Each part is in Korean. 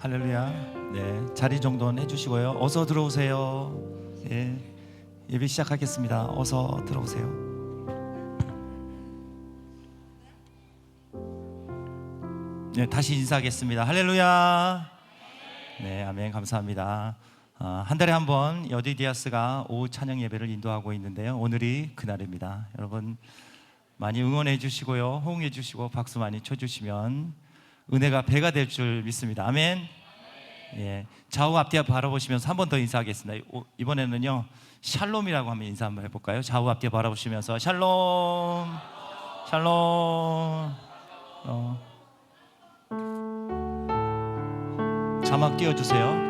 할렐루야. 네, 자리 정돈 해주시고요. 어서 들어오세요. 예, 예배 시작하겠습니다. 어서 들어오세요. 네, 다시 인사하겠습니다. 할렐루야. 네, 아멘. 감사합니다. 한 달에 한 번 여디디아스가 오후 찬양 예배를 인도하고 있는데요. 오늘이 그날입니다. 여러분 많이 응원해 주시고요, 호응해 주시고 박수 많이 쳐주시면 은혜가 배가 될 줄 믿습니다. 아멘. 예, 좌우 앞뒤 바라보시면서 한 번 더 인사하겠습니다. 이번에는요 샬롬이라고 한번 인사 한번 해볼까요? 좌우 앞뒤 바라보시면서 샬롬, 샬롬. 자막 띄워주세요.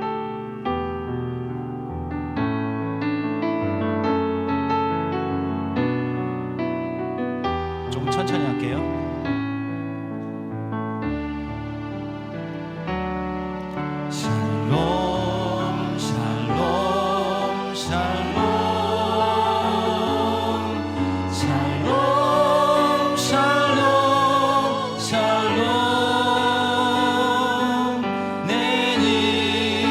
좀 천천히 할게요. 샬롬, 샬롬, 샬롬, 샬롬, 샬롬, 샬롬. 내니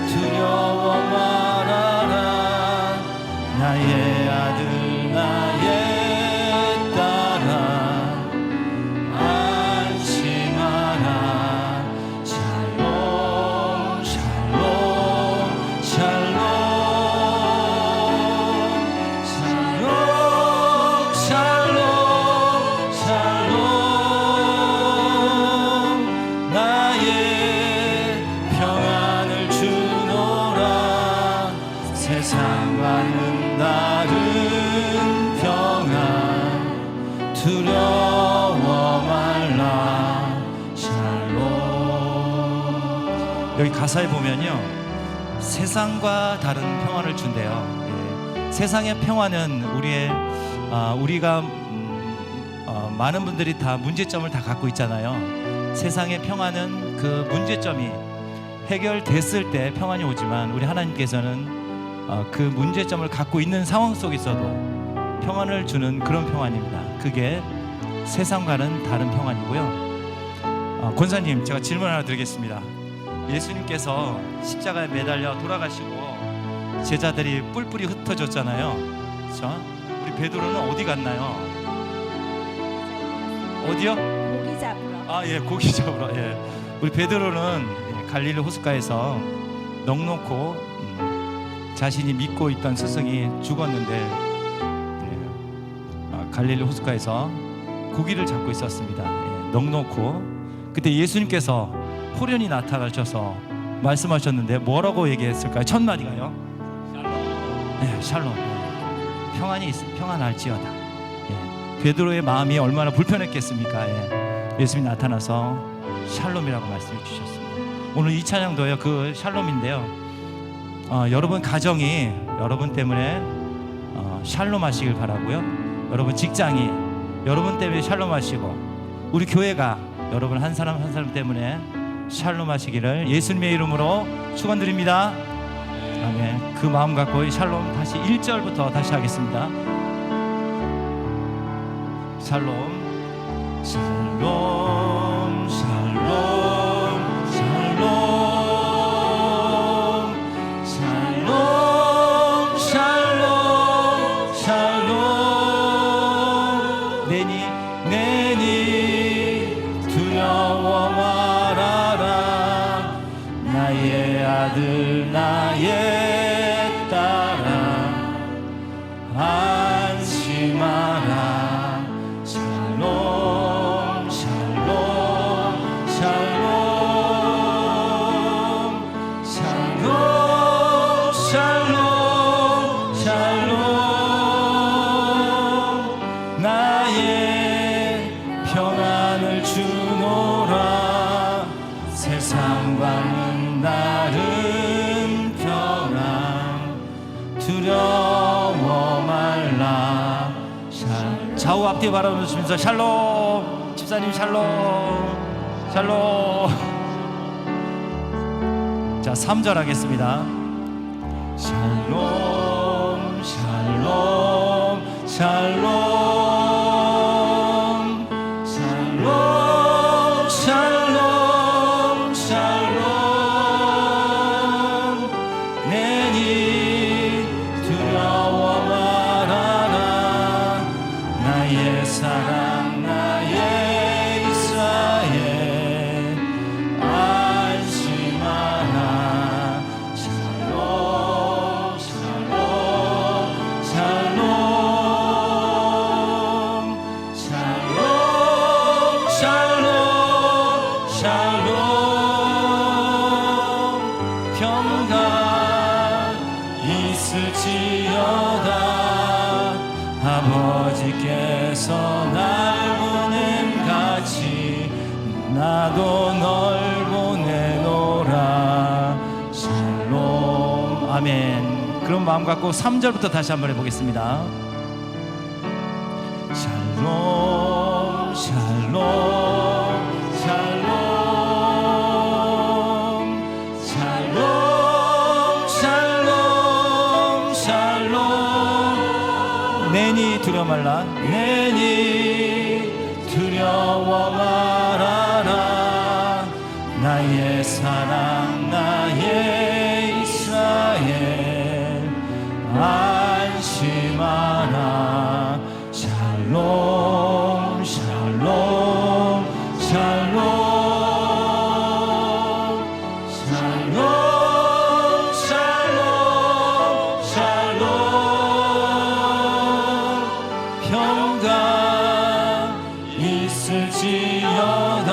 두려워 말아라. 나의 아들 나의 딸아, 안심하라. 샬롬, 샬롬, 샬롬, 샬롬, 샬롬, 샬롬. 나의 평안을 주노라. 세상과는 다른 평안, 두려워 말라. 샬롬. 여기 가사에 보면요, 세상과 다른 평안을 준대요. 예. 세상의 평안은 우리가 많은 분들이 다 문제점을 다 갖고 있잖아요. 세상의 평안은 그 문제점이 해결됐을 때 평안이 오지만 우리 하나님께서는 그 문제점을 갖고 있는 상황 속에서도 평안을 주는 그런 평안입니다. 그게 세상과는 다른 평안이고요. 권사님, 제가 질문 하나 드리겠습니다. 예수님께서 십자가에 매달려 돌아가시고 제자들이 뿔뿔이 흩어졌잖아요. 그렇죠? 우리 베드로는 어디 갔나요? 어디요? 고기 잡으러. 예, 고기 잡으러. 예. 우리 베드로는 갈릴리 호숫가에서 넉넉고 자신이 믿고 있던 스승이 죽었는데 갈릴리 호숫가에서 고기를 잡고 있었습니다. 예, 넉넉고. 그때 예수님께서 호련히 나타나셔서 말씀하셨는데 뭐라고 얘기했을까요? 첫 마디가요? 샬롬. 네, 샬롬. 평안할지어다. 예, 베드로의 마음이 얼마나 불편했겠습니까? 예, 예수님이 나타나서 샬롬이라고 말씀해 주셨습니다. 오늘 이 찬양도요 그 샬롬인데요. 여러분 가정이 여러분 때문에 샬롬 하시길 바라고요. 여러분 직장이 여러분 때문에 샬롬 하시고, 우리 교회가 여러분 한 사람 한 사람 때문에 샬롬 하시기를 예수님의 이름으로 축원드립니다. 아멘. 그 마음 갖고 이 샬롬 다시 1절부터 다시 하겠습니다. 샬롬, 샬롬, 샬롬, 샬롬, 샬롬, 샬롬. 내니 두려워 말아라. 나의 아들 나의 딸아, 안심하라. 샬롬, 샬롬, 샬롬, 샬롬, 샬롬, 샬롬. 나의 평안을 주노라. 세상과는 다른 평안, 두려워 말라. 좌우 앞뒤 바라보시면서 샬롬. 집사님 샬롬, 샬롬. 자, 3절 하겠습니다. 샬롬, 샬롬, 샬롬, 샬롬, 샬롬, 샬롬. 있을지어다. 아버지께서 날 보냄 같이 나도 널 보내노라. 샬롬. 아멘. 그런 마음 갖고 3절부터 다시 한번 해보겠습니다. 샬롬 샬롬 샬롬 샬롬 샬롬 샬롬. 내니 두려워 말라. 내니 두려워 말아라. 나의 사랑 나의 이스라엘 안심하라. 샬롬 샬롬 샬롬 샬롬 샬롬 샬롬. 평강 있을지어다.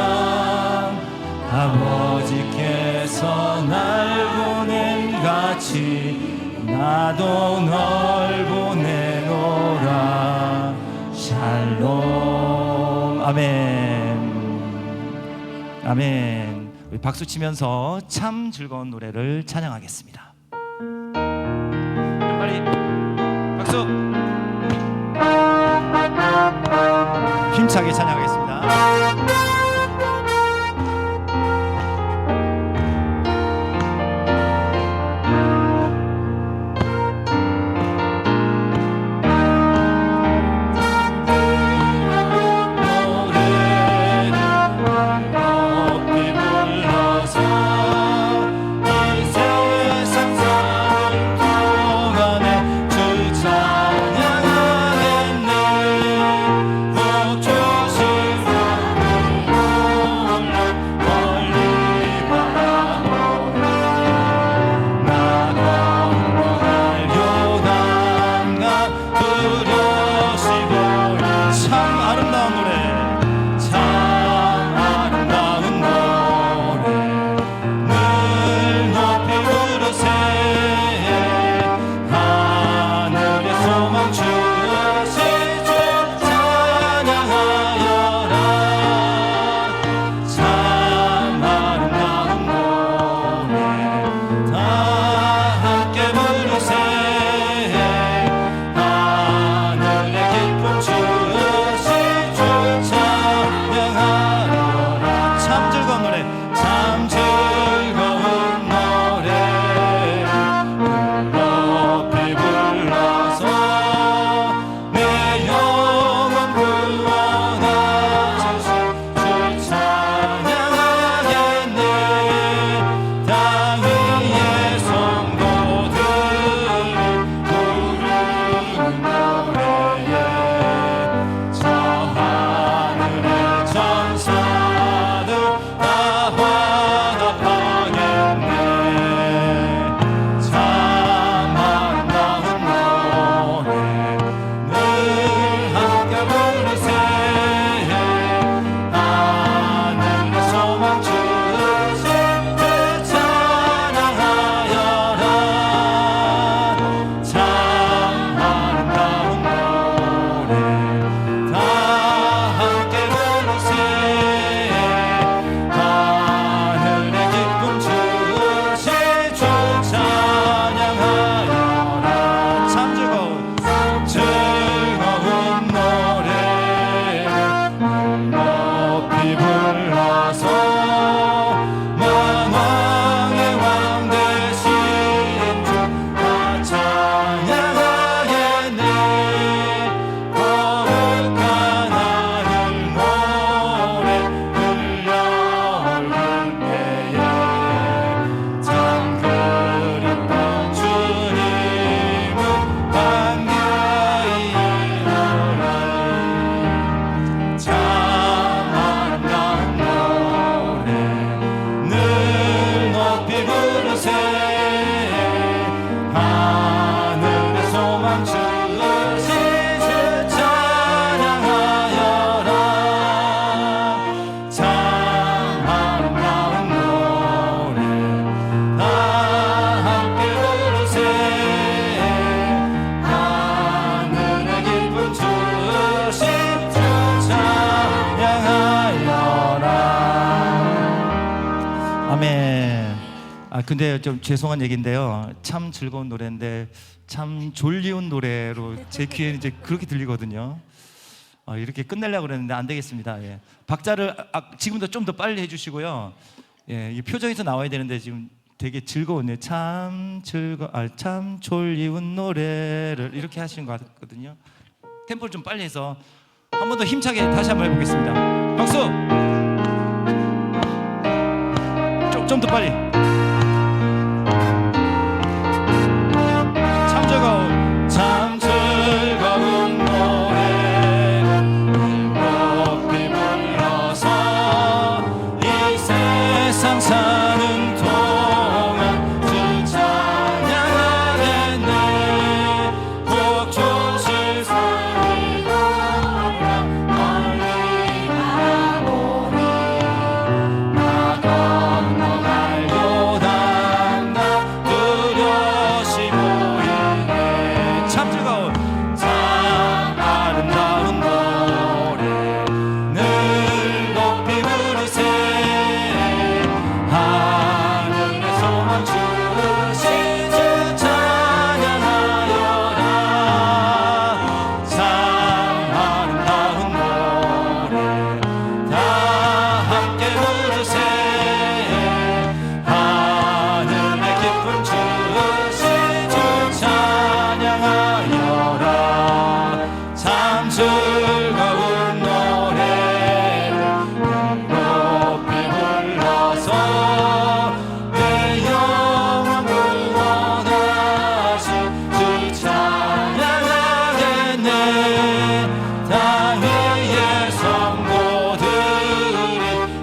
아버지께서 날 보냄 같이 나도 널 보내노라. 샬롬. 아멘. 아멘. 우리 박수 치면서 참 즐거운 노래를 찬양하겠습니다. 빨리 박수. 힘차게 찬양하겠습니다. 근데 좀 죄송한 얘기인데요. 참 즐거운 노래인데 참 졸리운 노래로 제 귀에 이제 그렇게 들리거든요. 이렇게 끝내려고 그랬는데 안 되겠습니다. 예. 박자를 지금부터 좀 더 빨리 해주시고요. 예, 이 표정에서 나와야 되는데 지금 되게 즐거운데 참 졸리운 노래를 이렇게 하시는 것 같거든요. 템포를 좀 빨리 해서 한 번 더 힘차게 다시 한번 해보겠습니다. 박수! 좀 더 빨리. 참 즐거운 노래를 높이 불러서 이 세상 사는 동안 주 찬양하겠네. 복주실 삶이 멀리 가보니 나 건너갈 요단 나 두려시 보이네. 참 즐거운 참 아름다운 노래 늘 높이 부르세. 하늘의 소망 주신 주 찬양하여라. 참 아름다운 노래 다 함께 부르세. 하늘의 기쁨 주신 주 찬양하여라. 참 즐거운 노래를 높이 불러서 내 영혼 구원하신 주 찬양하겠네. 땅 위의 성도들이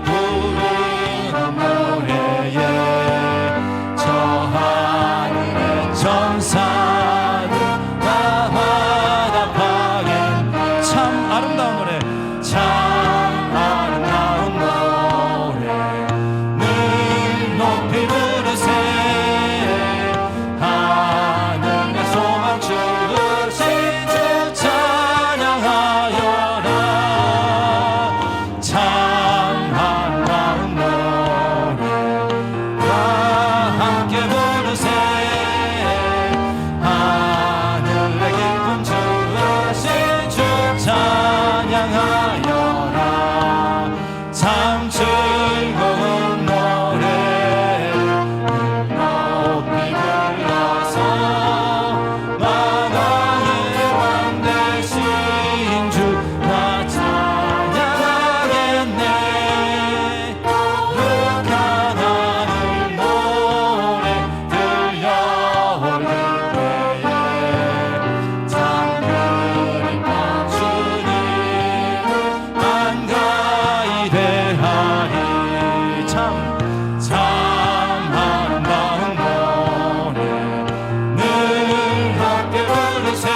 부르는 노래에 저 하늘의 천사들 다 화답하겠네. 참 아름다운 노래 참 아름다운 노래 늘 높이 부르세. 하늘의 소망 주신 주 찬양하여라. 참 아름다운 노래 다 함께 부르세. 하늘의 기쁨 주신 주 찬양하여라. 참 즐거운 노래를 높이 불러서 만왕의 왕 되신 주 나 찬양하겠네. 거룩한 하늘 노래 들려올 그때에 참 그리운 주님을 한가히 대하리. 참 아름다운 노래 늘 함께 부르세.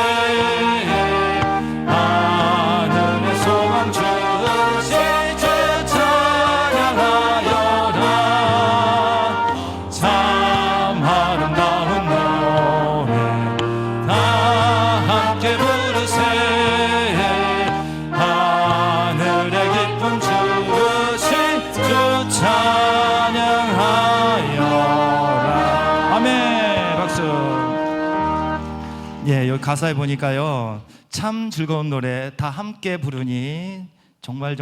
하늘의 소망 주신 주 찬양하여라. 참 아름다운 노래 다 함께 부르세. 하늘의 기쁨 주신 주 찬양하여라. 아멘. 박수. 예, 여기 가사에 보니까요. 참 즐거운 노래 다 함께 부르니 정말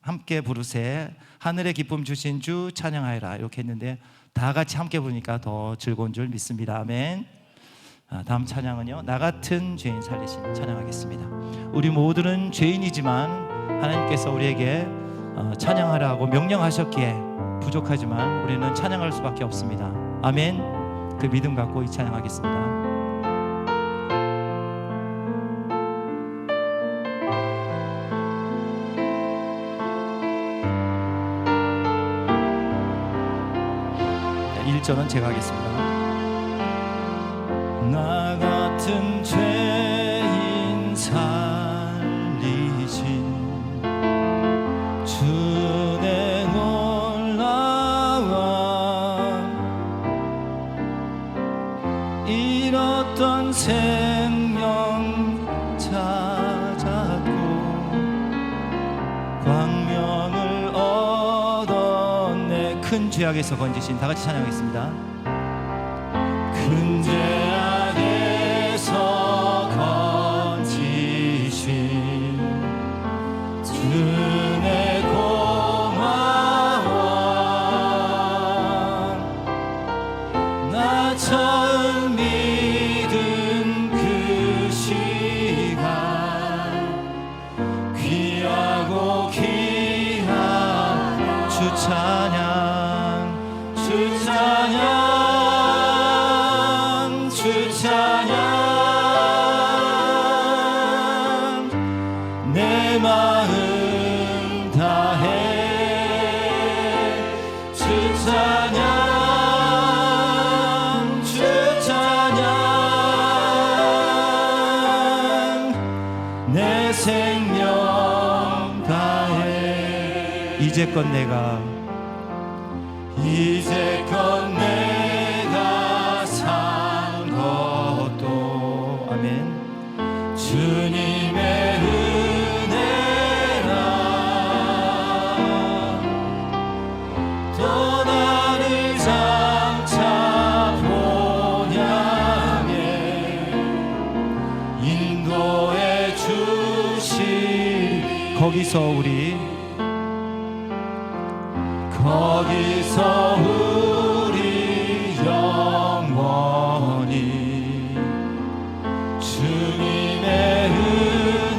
함께 부르세. 하늘의 기쁨 주신 주 찬양하여라. 이렇게 했는데 다 같이 함께 부르니까 더 즐거운 줄 믿습니다. 아멘. 다음 찬양은요, 나 같은 죄인 살리신 찬양하겠습니다. 우리 모두는 죄인이지만 하나님께서 우리에게 찬양하라고 명령하셨기에 부족하지만 우리는 찬양할 수밖에 없습니다. 아멘. 그 믿음 갖고 이 찬양하겠습니다. 1절은 제가 하겠습니다. 나 같은 죄인 살리신 주의 놀라운 잃었던 생명 찾았고 광명을 얻었네. 큰 큰 죄악에서 건지신, 다 같이 찬양하겠습니다. 큰 죄악에서 건지신 주의 고마워. 나 처음 믿은 그 시간 귀하고 귀한 주 찬양, 주 찬양, 주 찬양, 내 마음 다해 주 찬양, 주 찬양, 내 생명 다해. 이제껏 내가 내가 산 것도 아멘. 주님의 은혜라. 또 나를 장차 본향에 인도해 주시. 거기서 우리 영원히 주님의 은혜로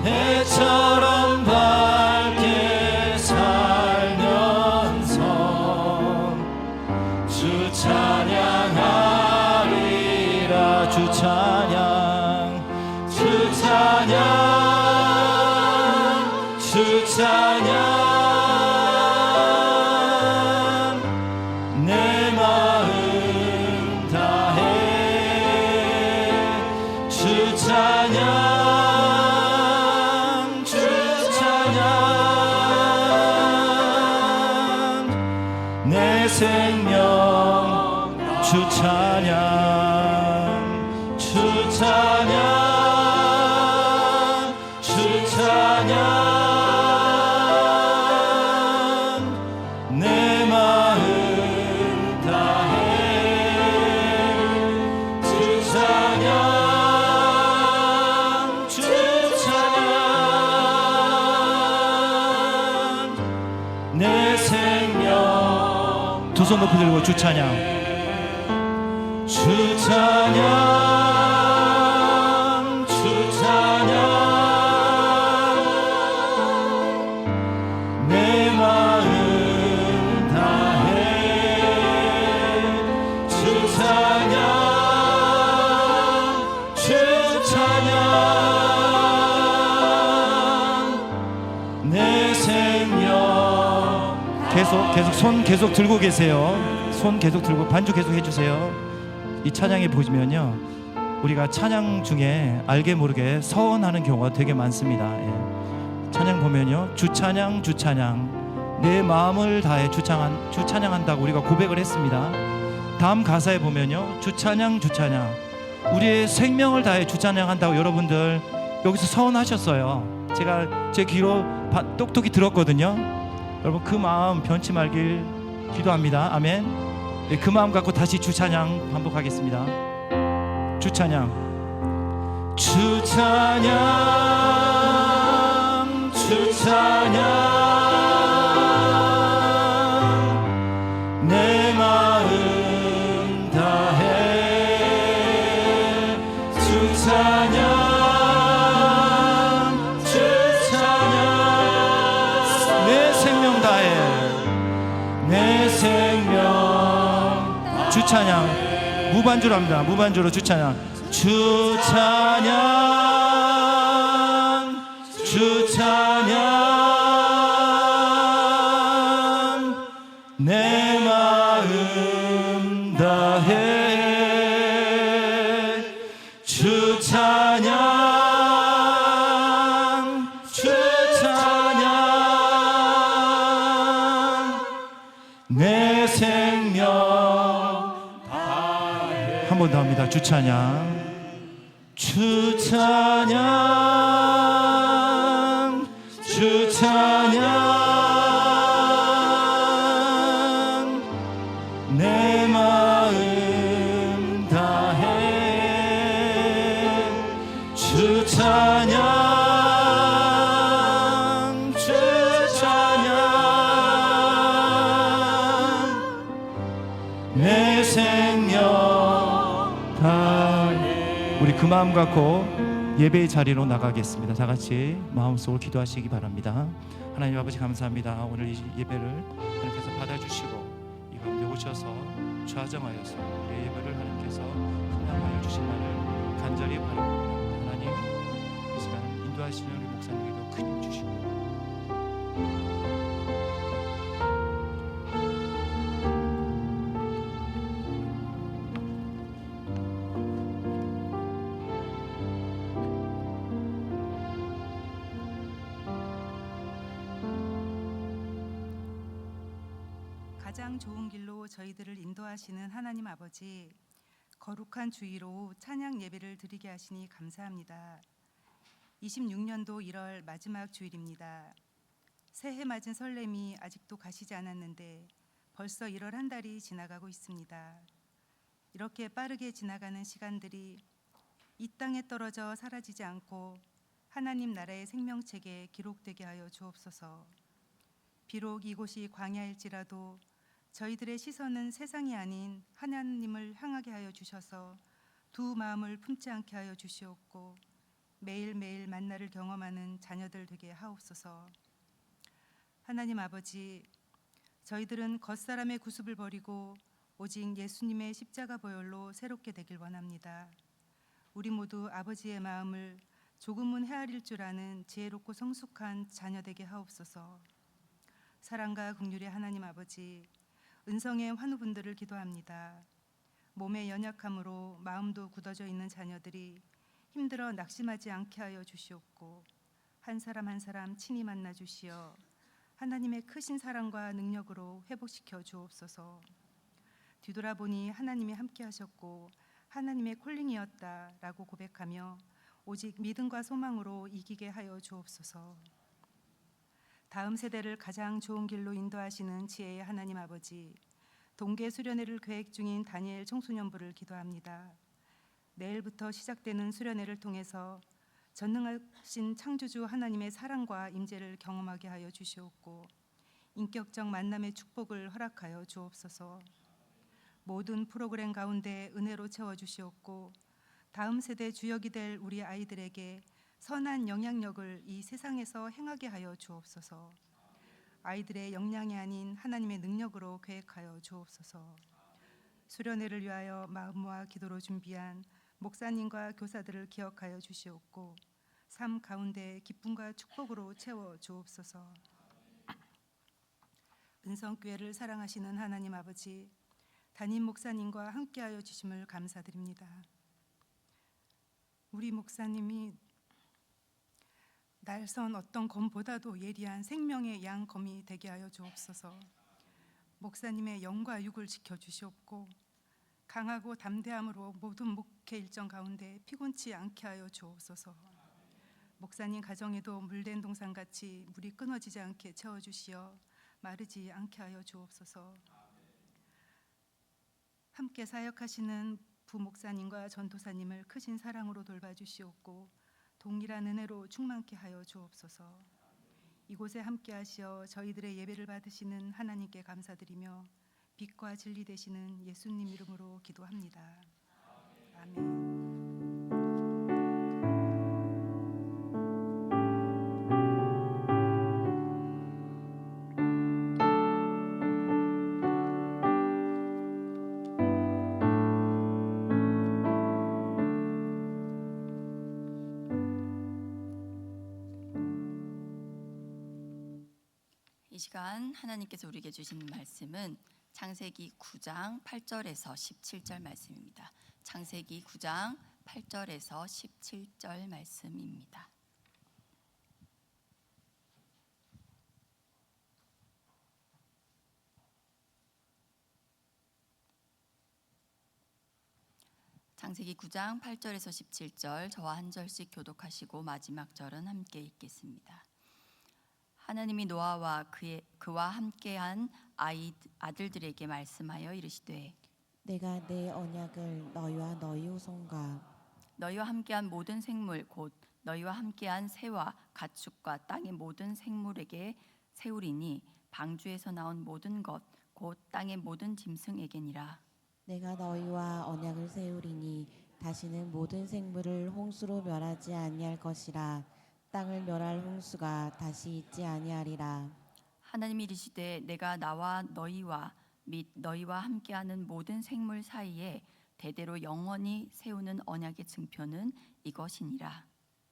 해처럼 밝게 살면서 주 찬양하리라. 주 찬양, 주 찬양, 주 찬양, 내 마음 다해 주 찬양, 주 찬양, 내 생명 주 찬양, 주 찬양, 주 찬양, 내 마음 다해 주 찬양, 주 찬양, 내 생명. 두 손 높이 들고 주 찬양, 주 찬양, 주 찬양, 내 마음 다해 주 찬양, 주 찬양, 내 생명. 계속 손 계속 들고 계세요. 손 계속 들고 반주 계속 해주세요. 이 찬양에 보시면요, 우리가 찬양 중에 알게 모르게 서원하는 경우가 되게 많습니다. 예. 찬양 보면요, 주 찬양, 주 찬양, 내 마음을 다해 주 찬양한다고 우리가 고백을 했습니다. 다음 가사에 보면요, 주 찬양, 주 찬양, 우리의 생명을 다해 주 찬양한다고 여러분들 여기서 서원하셨어요. 제가 제 귀로 똑똑히 들었거든요. 여러분 그 마음 변치 말길 기도합니다. 아멘. 네, 그 마음 갖고 다시 주 찬양 반복하겠습니다. 주 찬양, 주 찬양, 주 찬양, 내 마음 다해 주 찬양, 주 찬양, 내 생명 다해 내 생명. 주 찬양, 무반주로 합니다. 무반주로 주 찬양, 주 찬양, 주 찬양, 내 마음 다해 주 찬양, 주 찬양, 내 생명. 한 번 더 합니다. 주 찬양, 주 찬양, 주 찬양 내 마음 다해 주 찬양 주 찬양 내 생명 다해. 우리 그 마음 갖고 예배의 자리로 나가겠습니다. 다 같이 마음속으로 기도하시기 바랍니다. 하나님 아버지 감사합니다. 오늘 이 예배를 하나님께서 받아주시고 이 가운데 오셔서 좌정하여서 우리의 예배를 하나님께서 분양하여 주시기를 간절히 바랍니다. 하나님 이 시간 인도하시는 우리 목사님에게도 큰 힘 주시고 가장 좋은 길로 저희들을 인도하시는 하나님 아버지, 거룩한 주의로 찬양 예배를 드리게 하시니 감사합니다. 26년도 1월 마지막 주일입니다. 새해 맞은 설렘이 아직도 가시지 않았는데 벌써 1월 한 달이 지나가고 있습니다. 이렇게 빠르게 지나가는 시간들이 이 땅에 떨어져 사라지지 않고 하나님 나라의 생명책에 기록되게 하여 주옵소서. 비록 이곳이 광야일지라도 저희들의 시선은 세상이 아닌 하나님을 향하게 하여 주셔서 두 마음을 품지 않게 하여 주시옵고 매일매일 만나를 경험하는 자녀들 되게 하옵소서. 하나님 아버지, 저희들은 겉사람의 구습을 버리고 오직 예수님의 십자가 보혈로 새롭게 되길 원합니다. 우리 모두 아버지의 마음을 조금은 헤아릴 줄 아는 지혜롭고 성숙한 자녀 되게 하옵소서. 사랑과 긍휼의 하나님 아버지, 은성의 환우분들을 기도합니다. 몸의 연약함으로 마음도 굳어져 있는 자녀들이 힘들어 낙심하지 않게 하여 주시옵고 한 사람 한 사람 친히 만나 주시어 하나님의 크신 사랑과 능력으로 회복시켜 주옵소서. 뒤돌아보니 하나님이 함께 하셨고 하나님의 콜링이었다라고 고백하며 오직 믿음과 소망으로 이기게 하여 주옵소서. 다음 세대를 가장 좋은 길로 인도하시는 지혜의 하나님 아버지, 동계 수련회를 계획 중인 다니엘 청소년부를 기도합니다. 내일부터 시작되는 수련회를 통해서 전능하신 창조주 하나님의 사랑과 임재를 경험하게 하여 주시옵고 인격적 만남의 축복을 허락하여 주옵소서. 모든 프로그램 가운데 은혜로 채워주시옵고 다음 세대 주역이 될 우리 아이들에게 선한 영향력을 이 세상에서 행하게 하여 주옵소서. 아이들의 역량이 아닌 하나님의 능력으로 계획하여 주옵소서. 수련회를 위하여 마음과 기도로 준비한 목사님과 교사들을 기억하여 주시옵고 삶 가운데 기쁨과 축복으로 채워 주옵소서. 은성교회를 사랑하시는 하나님 아버지, 담임 목사님과 함께하여 주심을 감사드립니다. 우리 목사님이 날선 어떤 검보다도 예리한 생명의 양검이 되게 하여 주옵소서. 목사님의 영과 육을 지켜주시옵고 강하고 담대함으로 모든 목회 일정 가운데 피곤치 않게 하여 주옵소서. 목사님 가정에도 물된 동산같이 물이 끊어지지 않게 채워주시어 마르지 않게 하여 주옵소서. 함께 사역하시는 부목사님과 전도사님을 크신 사랑으로 돌봐주시옵고 동일한 은혜로 충만케 하여 주옵소서. 이곳에 함께 하시어 저희들의 예배를 받으시는 하나님께 감사드리며 빛과 진리 되시는 예수님 이름으로 기도합니다. 아멘. 이 시간 하나님께서 우리에게 주신 말씀은 창세기 9장 8절에서 17절 말씀입니다. 창세기 9장 8절에서 17절 말씀입니다. 창세기 9장 8절에서 17절 저와 한 절씩 교독하시고 마지막 절은 함께 읽겠습니다. 하나님이 노아와 그와 함께한 아들들에게 말씀하여 이르시되 내가 내 언약을 너희와 너희 후손과 너희와 함께한 모든 생물 곧 너희와 함께한 새와 가축과 땅의 모든 생물에게 세우리니 방주에서 나온 모든 것 곧 땅의 모든 짐승에게니라. 내가 너희와 언약을 세우리니 다시는 모든 생물을 홍수로 멸하지 아니할 것이라. 땅을 멸할 홍수가 다시 있지 아니하리라. 하나님이 이르시되 내가 나와 너희와 및 너희와 함께하는 모든 생물 사이에 대대로 영원히 세우는 언약의 증표는 이것이니라.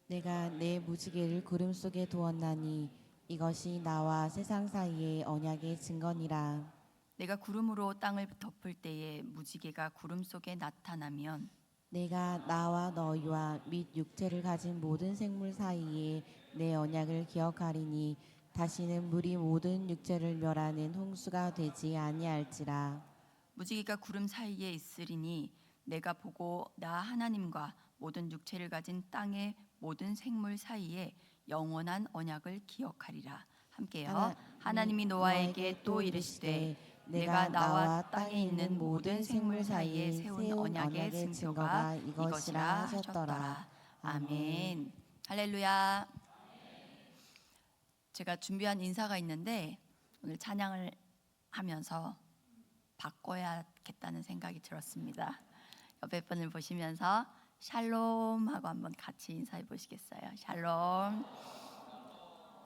내가 내 무지개를 구름 속에 두었나니 이것이 나와 세상 사이의 언약의 증거니라. 내가 구름으로 땅을 덮을 때에 무지개가 구름 속에 나타나면 내가 나와 너희와 및 육체를 가진 모든 생물 사이에 내 언약을 기억하리니 다시는 물이 모든 육체를 멸하는 홍수가 되지 아니할지라. 무지개가 구름 사이에 있으리니 내가 보고 나 하나님과 모든 육체를 가진 땅의 모든 생물 사이에 영원한 언약을 기억하리라. 함께요. 하나님이 노아에게 또 이르시되 내가 나와 땅에 있는 모든 생물 사이에 세운 언약의 증거가 이것이라 하셨더라. 아멘. 할렐루야. 제가 준비한 인사가 있는데 오늘 찬양을 하면서 바꿔야겠다는 생각이 들었습니다. 옆에 분을 보시면서 샬롬 하고 한번 같이 인사해 보시겠어요? 샬롬.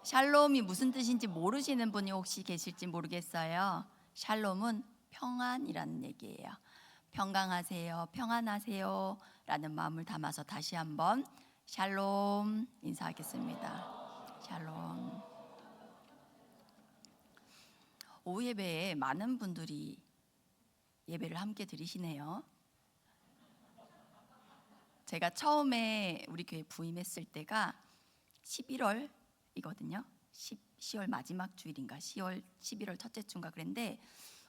샬롬이 무슨 뜻인지 모르시는 분이 혹시 계실지 모르겠어요. 샬롬은 평안이라는 얘기예요. 평강하세요, 평안하세요 라는 마음을 담아서 다시 한번 샬롬 인사하겠습니다. 샬롬. 오후 예배에 많은 분들이 예배를 함께 드리시네요. 제가 처음에 우리 교회 부임했을 때가 11월이거든요. 10월 마지막 주일인가 11월 첫째 주인가 그랬는데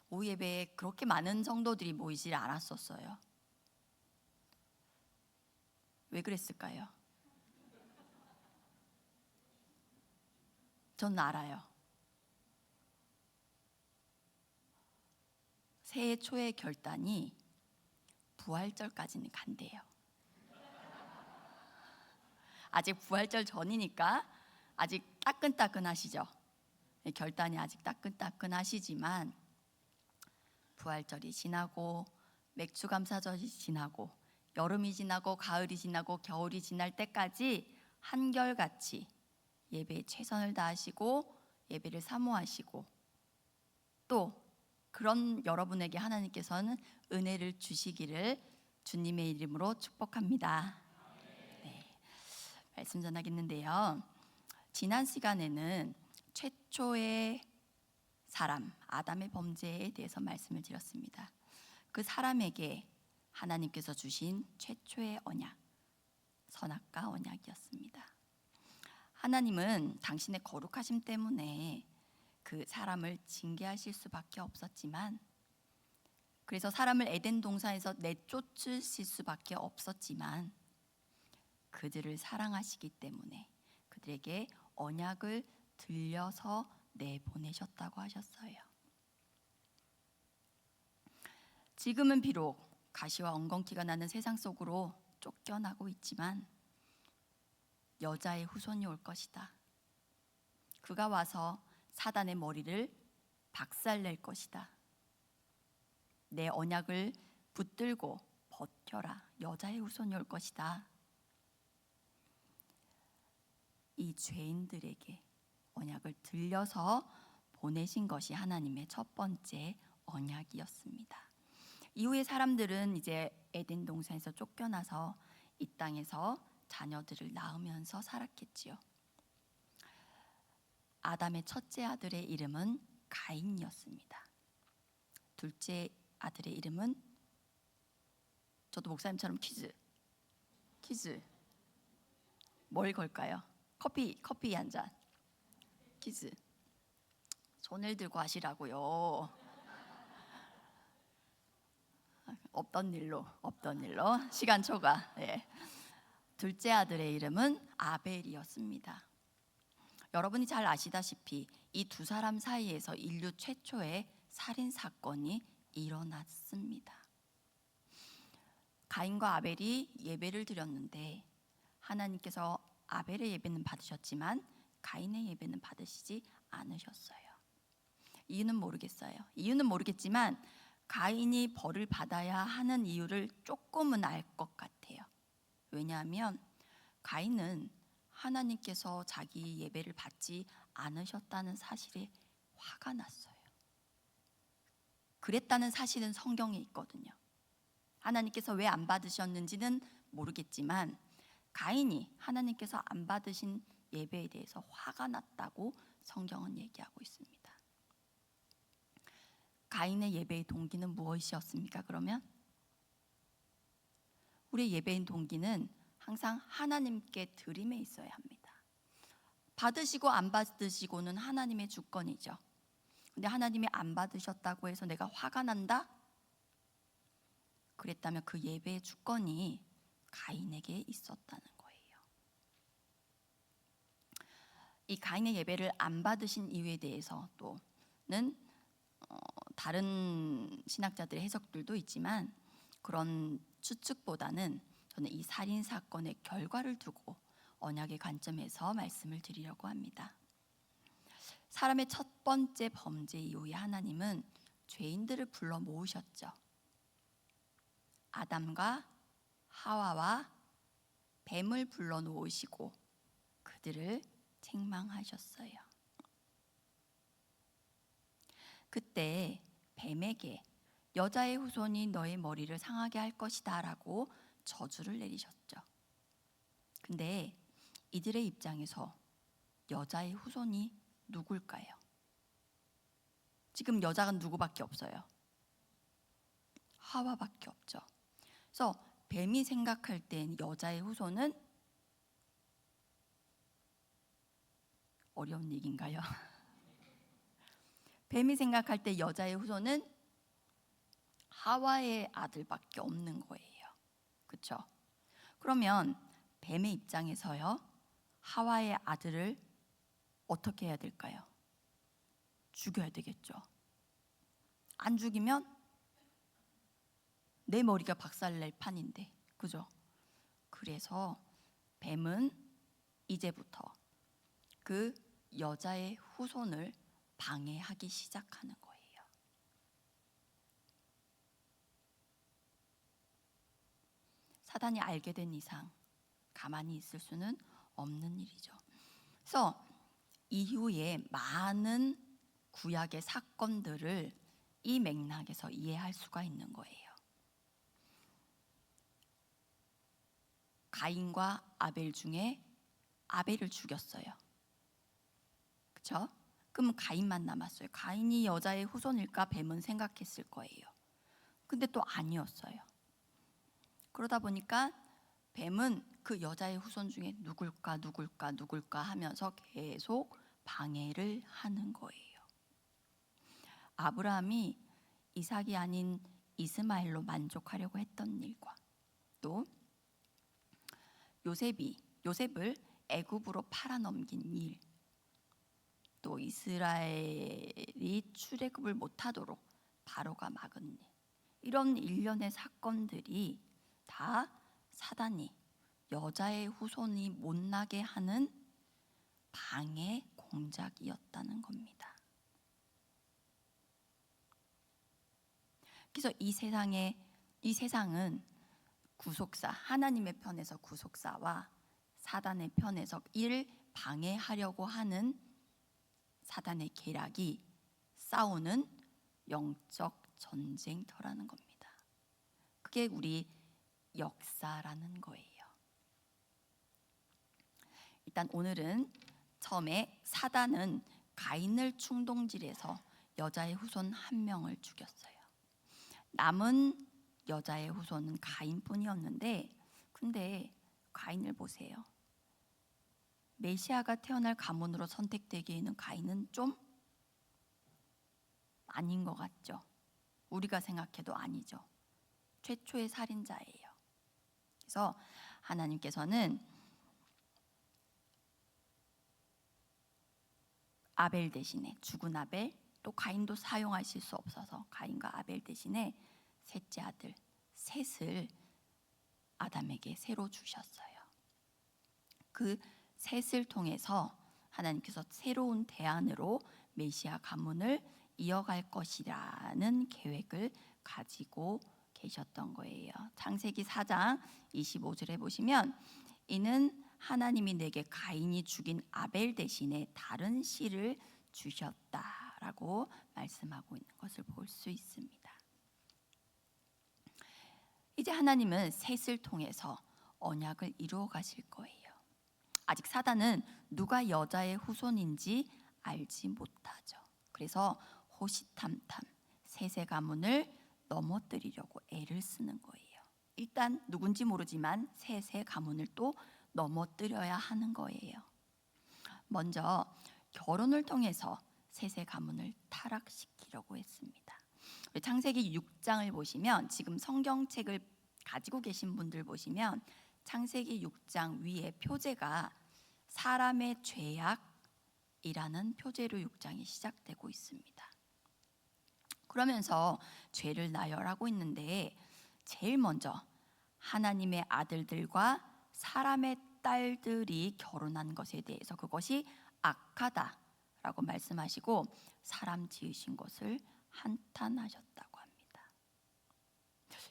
오후 예배에 그렇게 많은 성도들이 모이질 않았었어요. 왜 그랬을까요? 전 알아요. 새해 초의 결단이 부활절까지는 간대요. 아직 부활절 전이니까 아직 따끈따끈하시죠? 결단이 아직 따끈따끈하시지만 부활절이 지나고 맥주감사절이 지나고 여름이 지나고 가을이 지나고 겨울이 지날 때까지 한결같이 예배에 최선을 다하시고 예배를 사모하시고 또 그런 여러분에게 하나님께서는 은혜를 주시기를 주님의 이름으로 축복합니다. 네, 말씀 전하겠는데요. 지난 시간에는 최초의 사람 아담의 범죄에 대해서 말씀을 드렸습니다. 그 사람에게 하나님께서 주신 최초의 언약, 선악과 언약이었습니다. 하나님은 당신의 거룩하심 때문에 그 사람을 징계하실 수밖에 없었지만, 그래서 사람을 에덴 동산에서 내쫓으실 수밖에 없었지만 그들을 사랑하시기 때문에 그들에게 언약을 들려서 내보내셨다고 하셨어요. 지금은 비록 가시와 엉겅퀴가 나는 세상 속으로 쫓겨나고 있지만 여자의 후손이 올 것이다. 그가 와서 사단의 머리를 박살낼 것이다. 내 언약을 붙들고 버텨라. 여자의 후손이 올 것이다. 이 죄인들에게 언약을 들려서 보내신 것이 하나님의 첫 번째 언약이었습니다. 이후에 사람들은 이제 에덴 동산에서 쫓겨나서 이 땅에서 자녀들을 낳으면서 살았겠지요. 아담의 첫째 아들의 이름은 가인이었습니다. 둘째 아들의 이름은, 저도 목사님처럼 퀴즈 뭘 걸까요? 커피 한 잔. 퀴즈. 손을 들고 하시라고요. 없던 일로 시간 초과. 네. 둘째 아들의 이름은 아벨이었습니다. 여러분이 잘 아시다시피 이 두 사람 사이에서 인류 최초의 살인 사건이 일어났습니다. 가인과 아벨이 예배를 드렸는데 하나님께서 아벨의 예배는 받으셨지만 가인의 예배는 받으시지 않으셨어요. 이유는 모르겠어요. 이유는 모르겠지만 가인이 벌을 받아야 하는 이유를 조금은 알 것 같아요. 왜냐하면 가인은 하나님께서 자기 예배를 받지 않으셨다는 사실에 화가 났어요. 그랬다는 사실은 성경에 있거든요. 하나님께서 왜 안 받으셨는지는 모르겠지만 가인이 하나님께서 안 받으신 예배에 대해서 화가 났다고 성경은 얘기하고 있습니다. 가인의 예배의 동기는 무엇이었습니까? 그러면 우리의 예배의 동기는 항상 하나님께 드림에 있어야 합니다. 받으시고 안 받으시고는 하나님의 주권이죠. 근데 하나님이 안 받으셨다고 해서 내가 화가 난다? 그랬다면 그 예배의 주권이 가인에게 있었다는 거예요. 이 가인의 예배를 안 받으신 이유에 대해서 또는 다른 신학자들의 해석들도 있지만 그런 추측보다는 저는 이 살인 사건의 결과를 두고 언약의 관점에서 말씀을 드리려고 합니다. 사람의 첫 번째 범죄 이후에 하나님은 죄인들을 불러 모으셨죠. 아담과 하와와 뱀을 불러 놓으시고 그들을 책망하셨어요. 그때 뱀에게 여자의 후손이 너의 머리를 상하게 할 것이다 라고 저주를 내리셨죠. 근데 이들의 입장에서 여자의 후손이 누굴까요? 지금 여자가 누구밖에 없어요? 하와밖에 없죠. 그래서 뱀이 생각할 땐 여자의 후손은 어려운 얘기인가요? 뱀이 생각할 때 여자의 후손은 하와의 아들밖에 없는 거예요. 그렇죠? 그러면 뱀의 입장에서요, 하와의 아들을 어떻게 해야 될까요? 죽여야 되겠죠. 안 죽이면 내 머리가 박살날 판인데, 그죠? 그래서 뱀은 이제부터 그 여자의 후손을 방해하기 시작하는 거예요. 사단이 알게 된 이상 가만히 있을 수는 없는 일이죠. 그래서 이후에 많은 구약의 사건들을 이 맥락에서 이해할 수가 있는 거예요. 가인과 아벨 중에 아벨을 죽였어요. 그렇죠? 그럼 가인만 남았어요. 가인이 여자의 후손일까 뱀은 생각했을 거예요. 근데 또 아니었어요. 그러다 보니까 뱀은 그 여자의 후손 중에 누굴까 하면서 계속 방해를 하는 거예요. 아브라함이 이삭이 아닌 이스마엘로 만족하려고 했던 일과 또 요셉을 애굽으로 팔아넘긴 일, 또 이스라엘이 출애굽을 못하도록 바로가 막은 일, 이런 일련의 사건들이 다 사단이 여자의 후손이 못 나게 하는 방해 공작이었다는 겁니다. 그래서 이 세상은 구속사, 하나님의 편에서 구속사와 사단의 편에서 이를 방해하려고 하는 사단의 계략이 싸우는 영적 전쟁터라는 겁니다. 그게 우리 역사라는 거예요. 일단 오늘은 처음에 사단은 가인을 충동질해서 여자의 후손 한 명을 죽였어요. 남은 여자의 후손은 가인뿐이었는데, 근데 가인을 보세요. 메시아가 태어날 가문으로 선택되기에는 가인은 좀 아닌 것 같죠. 우리가 생각해도 아니죠. 최초의 살인자예요. 그래서 하나님께서는 아벨 대신에 죽은 아벨, 또 가인도 사용하실 수 없어서 가인과 아벨 대신에 셋째 아들 셋을 아담에게 새로 주셨어요. 그 셋을 통해서 하나님께서 새로운 대안으로 메시아 가문을 이어갈 것이라는 계획을 가지고 계셨던 거예요. 창세기 4장 25절에 보시면 이는 하나님이 내게 가인이 죽인 아벨 대신에 다른 씨를 주셨다라고 말씀하고 있는 것을 볼 수 있습니다. 이제 하나님은 셋을 통해서 언약을 이루어 가실 거예요. 아직 사단은 누가 여자의 후손인지 알지 못하죠. 그래서 호시탐탐 셋의 가문을 넘어뜨리려고 애를 쓰는 거예요. 일단 누군지 모르지만 셋의 가문을 또 넘어뜨려야 하는 거예요. 먼저 결혼을 통해서 셋의 가문을 타락시키려고 했습니다. 창세기 6장을 보시면 지금 성경책을 가지고 계신 분들 보시면 창세기 6장 위에 표제가 사람의 죄악이라는 표제로 6장이 시작되고 있습니다. 그러면서 죄를 나열하고 있는데 제일 먼저 하나님의 아들들과 사람의 딸들이 결혼한 것에 대해서 그것이 악하다라고 말씀하시고 사람 지으신 것을 한탄하셨다고 합니다.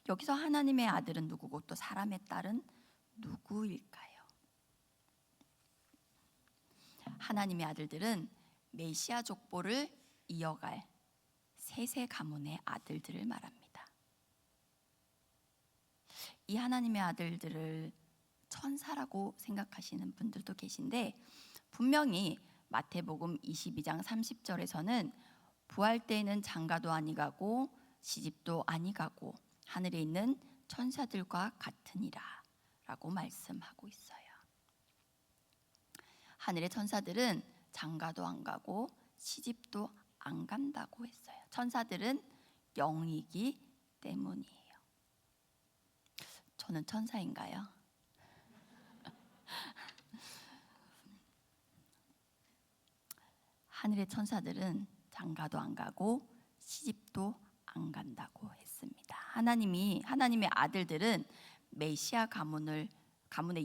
여기서 하나님의 아들은 누구고 또 사람의 딸은 누구일까요? 하나님의 아들들은 메시아 족보를 이어갈 셋의 가문의 아들들을 말합니다. 이 하나님의 아들들을 천사라고 생각하시는 분들도 계신데 분명히 마태복음 22장 30절에서는 부활 때에는 장가도 아니가고 시집도 아니가고 하늘에 있는 천사들과 같으니라 라고 말씀하고 있어요. 하늘의 천사들은 장가도 안 가고 시집도 안 간다고 했어요. 천사들은 영이기 때문이에요. 저는 천사인가요? 하늘의 천사들은 장가도 안 가고 시집도 안 간다고 했습니다. 하나님의 아들들은 메시아 가문의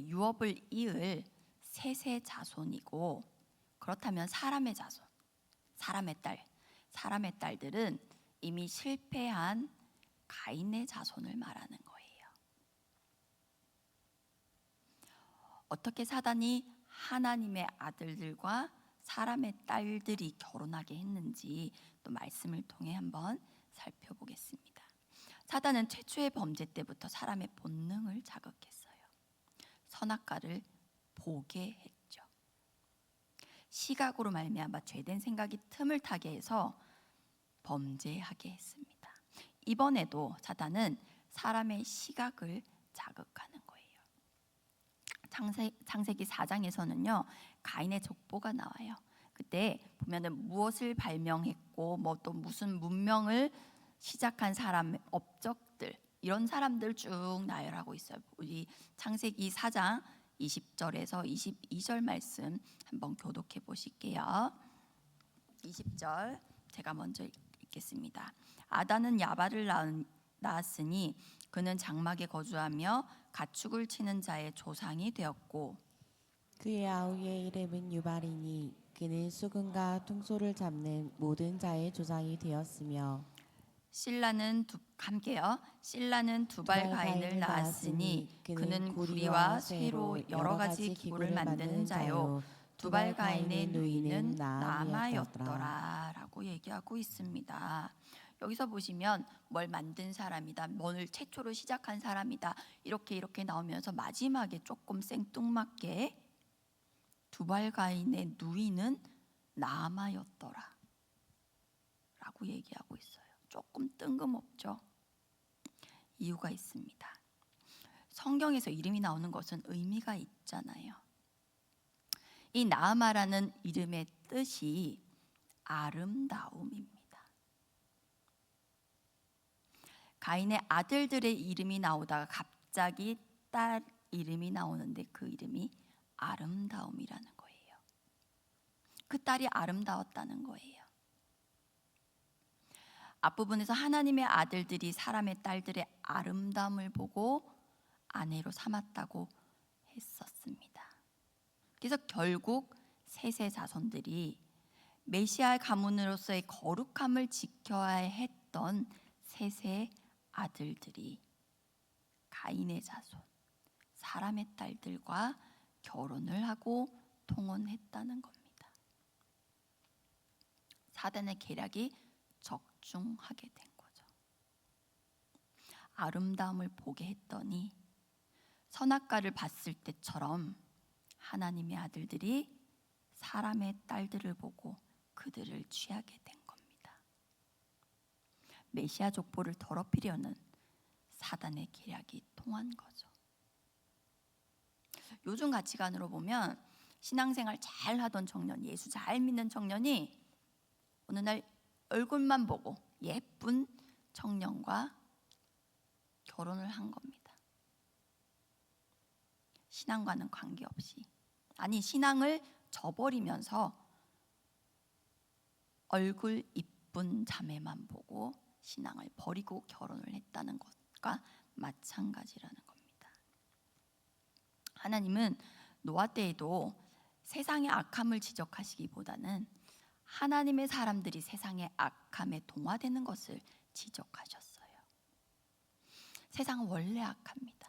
유업을 이을 셋의 자손이고 그렇다면 사람의 자손, 사람의 딸들은 이미 실패한 가인의 자손을 말하는 거예요. 어떻게 사단이 하나님의 아들들과 사람의 딸들이 결혼하게 했는지 또 말씀을 통해 한번 살펴보겠습니다. 사단은 최초의 범죄 때부터 사람의 본능을 자극했어요. 선악과를 보게 했죠. 시각으로 말미암아 죄된 생각이 틈을 타게 해서 범죄하게 했습니다. 이번에도 사단은 사람의 시각을 자극하는 거예요. 창세기 4장에서는요 가인의 족보가 나와요. 그때 보면은 무엇을 발명했고 뭐 또 무슨 문명을 시작한 사람, 업적들 이런 사람들 쭉 나열하고 있어요. 우리 창세기 4장 20절에서 22절 말씀 한번 교독해 보실게요. 20절 제가 먼저 읽겠습니다. 아단은 야발을 낳았으니 그는 장막에 거주하며 가축을 치는 자의 조상이 되었고 그의 아우의 이름은 유발이니 그는 수금과 퉁소를 잡는 모든 자의 조상이 되었으며 실라는 두발 가인을 낳았으니 그는 구리와 쇠로 여러 가지 기구를 만드는 자요 두발 가인의 누이는 나아마였더라 라고 얘기하고 있습니다. 여기서 보시면 뭘 만든 사람이다, 뭘 최초로 시작한 사람이다 이렇게 나오면서 마지막에 조금 생뚱맞게 두발 가인의 누이는 나아마였더라 라고 얘기하고 있어요. 조금 뜬금없죠. 이유가 있습니다. 성경에서 이름이 나오는 것은 의미가 있잖아요. 이 나아마라는 이름의 뜻이 아름다움입니다. 가인의 아들들의 이름이 나오다가 갑자기 딸 이름이 나오는데 그 이름이 아름다움이라는 거예요. 그 딸이 아름다웠다는 거예요. 앞부분에서 하나님의 아들들이 사람의 딸들의 아름다움을 보고 아내로 삼았다고 했었습니다. 그래서 결국 셋의 자손들이 메시아의 가문으로서의 거룩함을 지켜야 했던 셋의 아들들이 가인의 자손, 사람의 딸들과 결혼을 하고 통혼했다는 겁니다. 사단의 계략이 적중하게 된 거죠. 아름다움을 보게 했더니 선악과를 봤을 때처럼 하나님의 아들들이 사람의 딸들을 보고 그들을 취하게 된 겁니다. 메시아 족보를 더럽히려는 사단의 계략이 통한 거죠. 요즘 가치관으로 보면 신앙생활 잘 하던 청년, 예수 잘 믿는 청년이 어느 날 얼굴만 보고 예쁜 청년과 결혼을 한 겁니다. 신앙과는 관계없이, 아니 신앙을 저버리면서 얼굴 이쁜 자매만 보고 신앙을 버리고 결혼을 했다는 것과 마찬가지라는 겁니다. 하나님은 노아 때에도 세상의 악함을 지적하시기보다는 하나님의 사람들이 세상의 악함에 동화되는 것을 지적하셨어요. 세상은 원래 악합니다.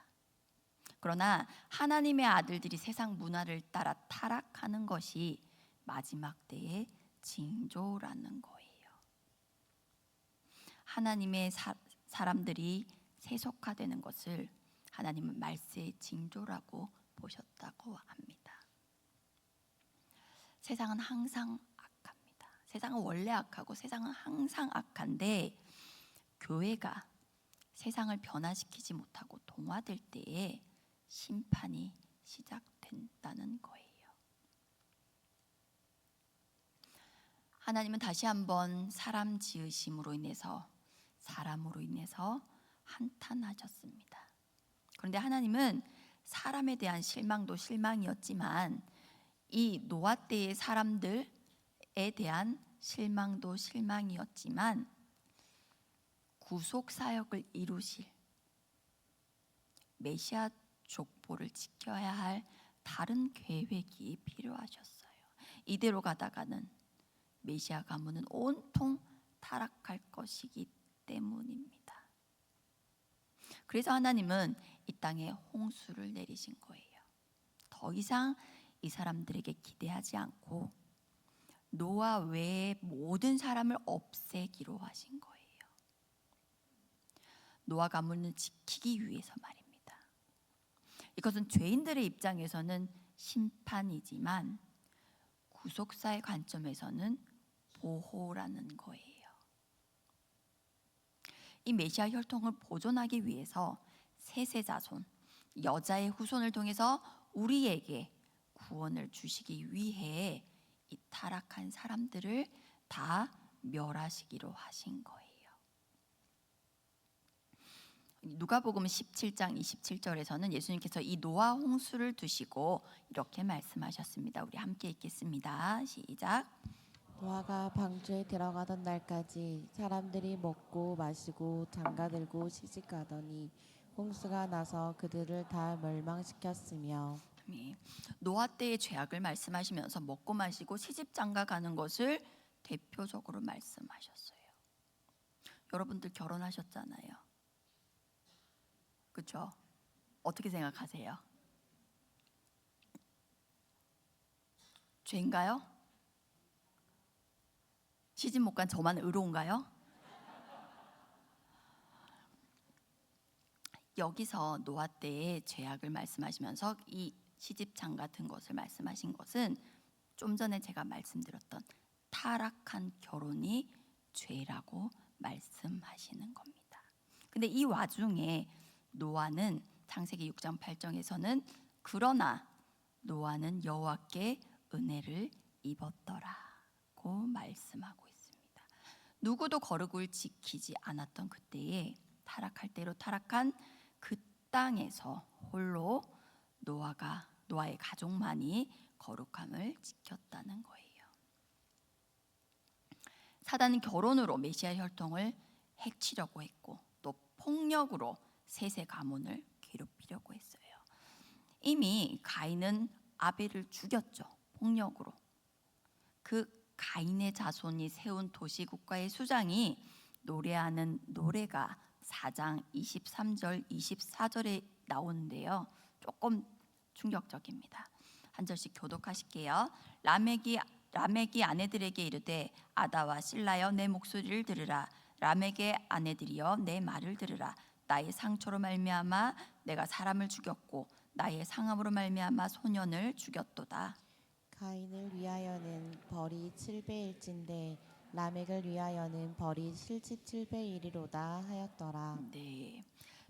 그러나 하나님의 아들들이 세상 문화를 따라 타락하는 것이 마지막 때의 징조라는 거예요. 하나님의 사람들이 세속화되는 것을 하나님은 말세의 징조라고 보셨다고 합니다. 세상은 항상 악합니다. 세상은 원래 악하고 세상은 항상 악한데 교회가 세상을 변화시키지 못하고 동화될 때에 심판이 시작된다는 거예요. 하나님은 다시 한번 사람 지으심으로 인해서 사람으로 인해서 한탄하셨습니다. 그런데 하나님은 사람에 대한 실망도 실망이었지만 이 노아 때의 사람들에 대한 실망도 실망이었지만 구속 사역을 이루실 메시아 족보를 지켜야 할 다른 계획이 필요하셨어요. 이대로 가다가는 메시아 가문은 온통 타락할 것이기 때문입니다. 그래서 하나님은 이 땅에 홍수를 내리신 거예요. 더 이상 이 사람들에게 기대하지 않고 노아 외의 모든 사람을 없애기로 하신 거예요. 노아 가문을 지키기 위해서 말입니다. 이것은 죄인들의 입장에서는 심판이지만 구속사의 관점에서는 보호라는 거예요. 이 메시아 혈통을 보존하기 위해서 셋의 자손, 여자의 후손을 통해서 우리에게 구원을 주시기 위해 이 타락한 사람들을 다 멸하시기로 하신 거예요. 누가복음 17장 27절에서는 예수님께서 이 노아 홍수를 두시고 이렇게 말씀하셨습니다. 우리 함께 읽겠습니다. 시작. 노아가 방주에 들어가던 날까지 사람들이 먹고 마시고 장가들고 시집가더니 홍수가 나서 그들을 다 멸망시켰으며. 노아 때의 죄악을 말씀하시면서 먹고 마시고 시집장가 가는 것을 대표적으로 말씀하셨어요. 여러분들 결혼하셨잖아요. 그렇죠? 어떻게 생각하세요? 죄인가요? 시집 못 간 저만 의로운가요? 여기서 노아 때의 죄악을 말씀하시면서 이 시집장 같은 것을 말씀하신 것은 좀 전에 제가 말씀드렸던 타락한 결혼이 죄라고 말씀하시는 겁니다. 근데 이 와중에 노아는 창세기 6장 8절에서는 그러나 노아는 여호와께 은혜를 입었더라고 말씀하고 있습니다. 누구도 거룩을 지키지 않았던 그때에 타락할 대로 타락한 그 땅에서 홀로 노아의 가족만이 거룩함을 지켰다는 거예요. 사단은 결혼으로 메시아 혈통을 해치려고 했고 또 폭력으로 셋의 가문을 괴롭히려고 했어요. 이미 가인은 아벨을 죽였죠. 폭력으로. 그 가인의 자손이 세운 도시국가의 수장이 노래하는 노래가 4장 23절 24절에 나오는데요. 조금 충격적입니다. 한 절씩 교독하실게요. 라멕이 아내들에게 이르되 아다와 실라여 내 목소리를 들으라. 라멕의 아내들이여 내 말을 들으라. 나의 상처로 말미암아 내가 사람을 죽였고 나의 상함으로 말미암아 소년을 죽였도다. 가인을 위하여는 벌이 7배일진데 라멕을 위하여는 벌이 77배이리로다 하였더라. 네,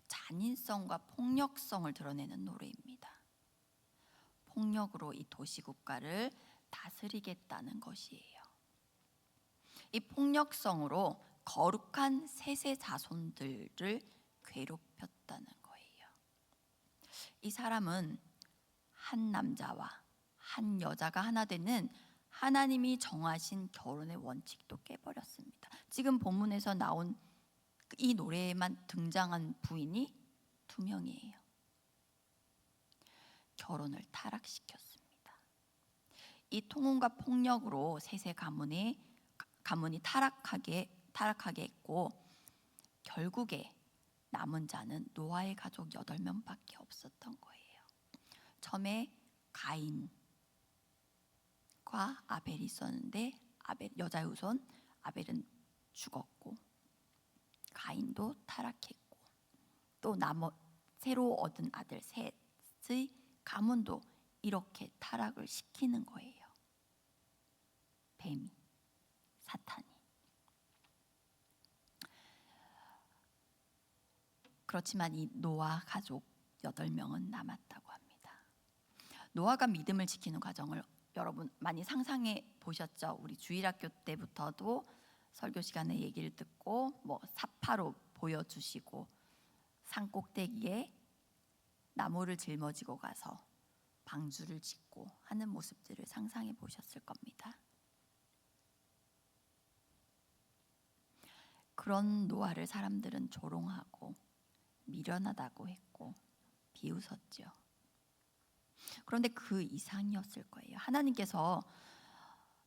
잔인성과 폭력성을 드러내는 노래입니다. 폭력으로 이 도시국가를 다스리겠다는 것이에요. 이 폭력성으로 거룩한 셋의 자손들을 괴롭혔다는 거예요. 이 사람은 한 남자와 한 여자가 하나 되는 하나님이 정하신 결혼의 원칙도 깨버렸습니다. 지금 본문에서 나온 이 노래에만 등장한 부인이 2명이에요. 결혼을 타락시켰습니다. 이 통혼과 폭력으로 셋의 가문이 타락하게 했고 결국에 남은 자는 노아의 가족 8명밖에 없었던 거예요. 처음에 가인과 아벨이 있었는데 여자의 후손 아벨은 죽었고 가인도 타락했고 또 새로 얻은 아들 셋의 가문도 이렇게 타락을 시키는 거예요. 뱀이, 사탄이. 그렇지만 이 노아 가족 8명은 남았다고 합니다. 노아가 믿음을 지키는 과정을 여러분 많이 상상해 보셨죠? 우리 주일학교 때부터도 설교 시간에 얘기를 듣고 사파로 보여주시고 산 꼭대기에 나무를 짊어지고 가서 방주를 짓고 하는 모습들을 상상해 보셨을 겁니다. 그런 노아를 사람들은 조롱하고 미련하다고 했고 비웃었죠. 그런데 그 이상이었을 거예요. 하나님께서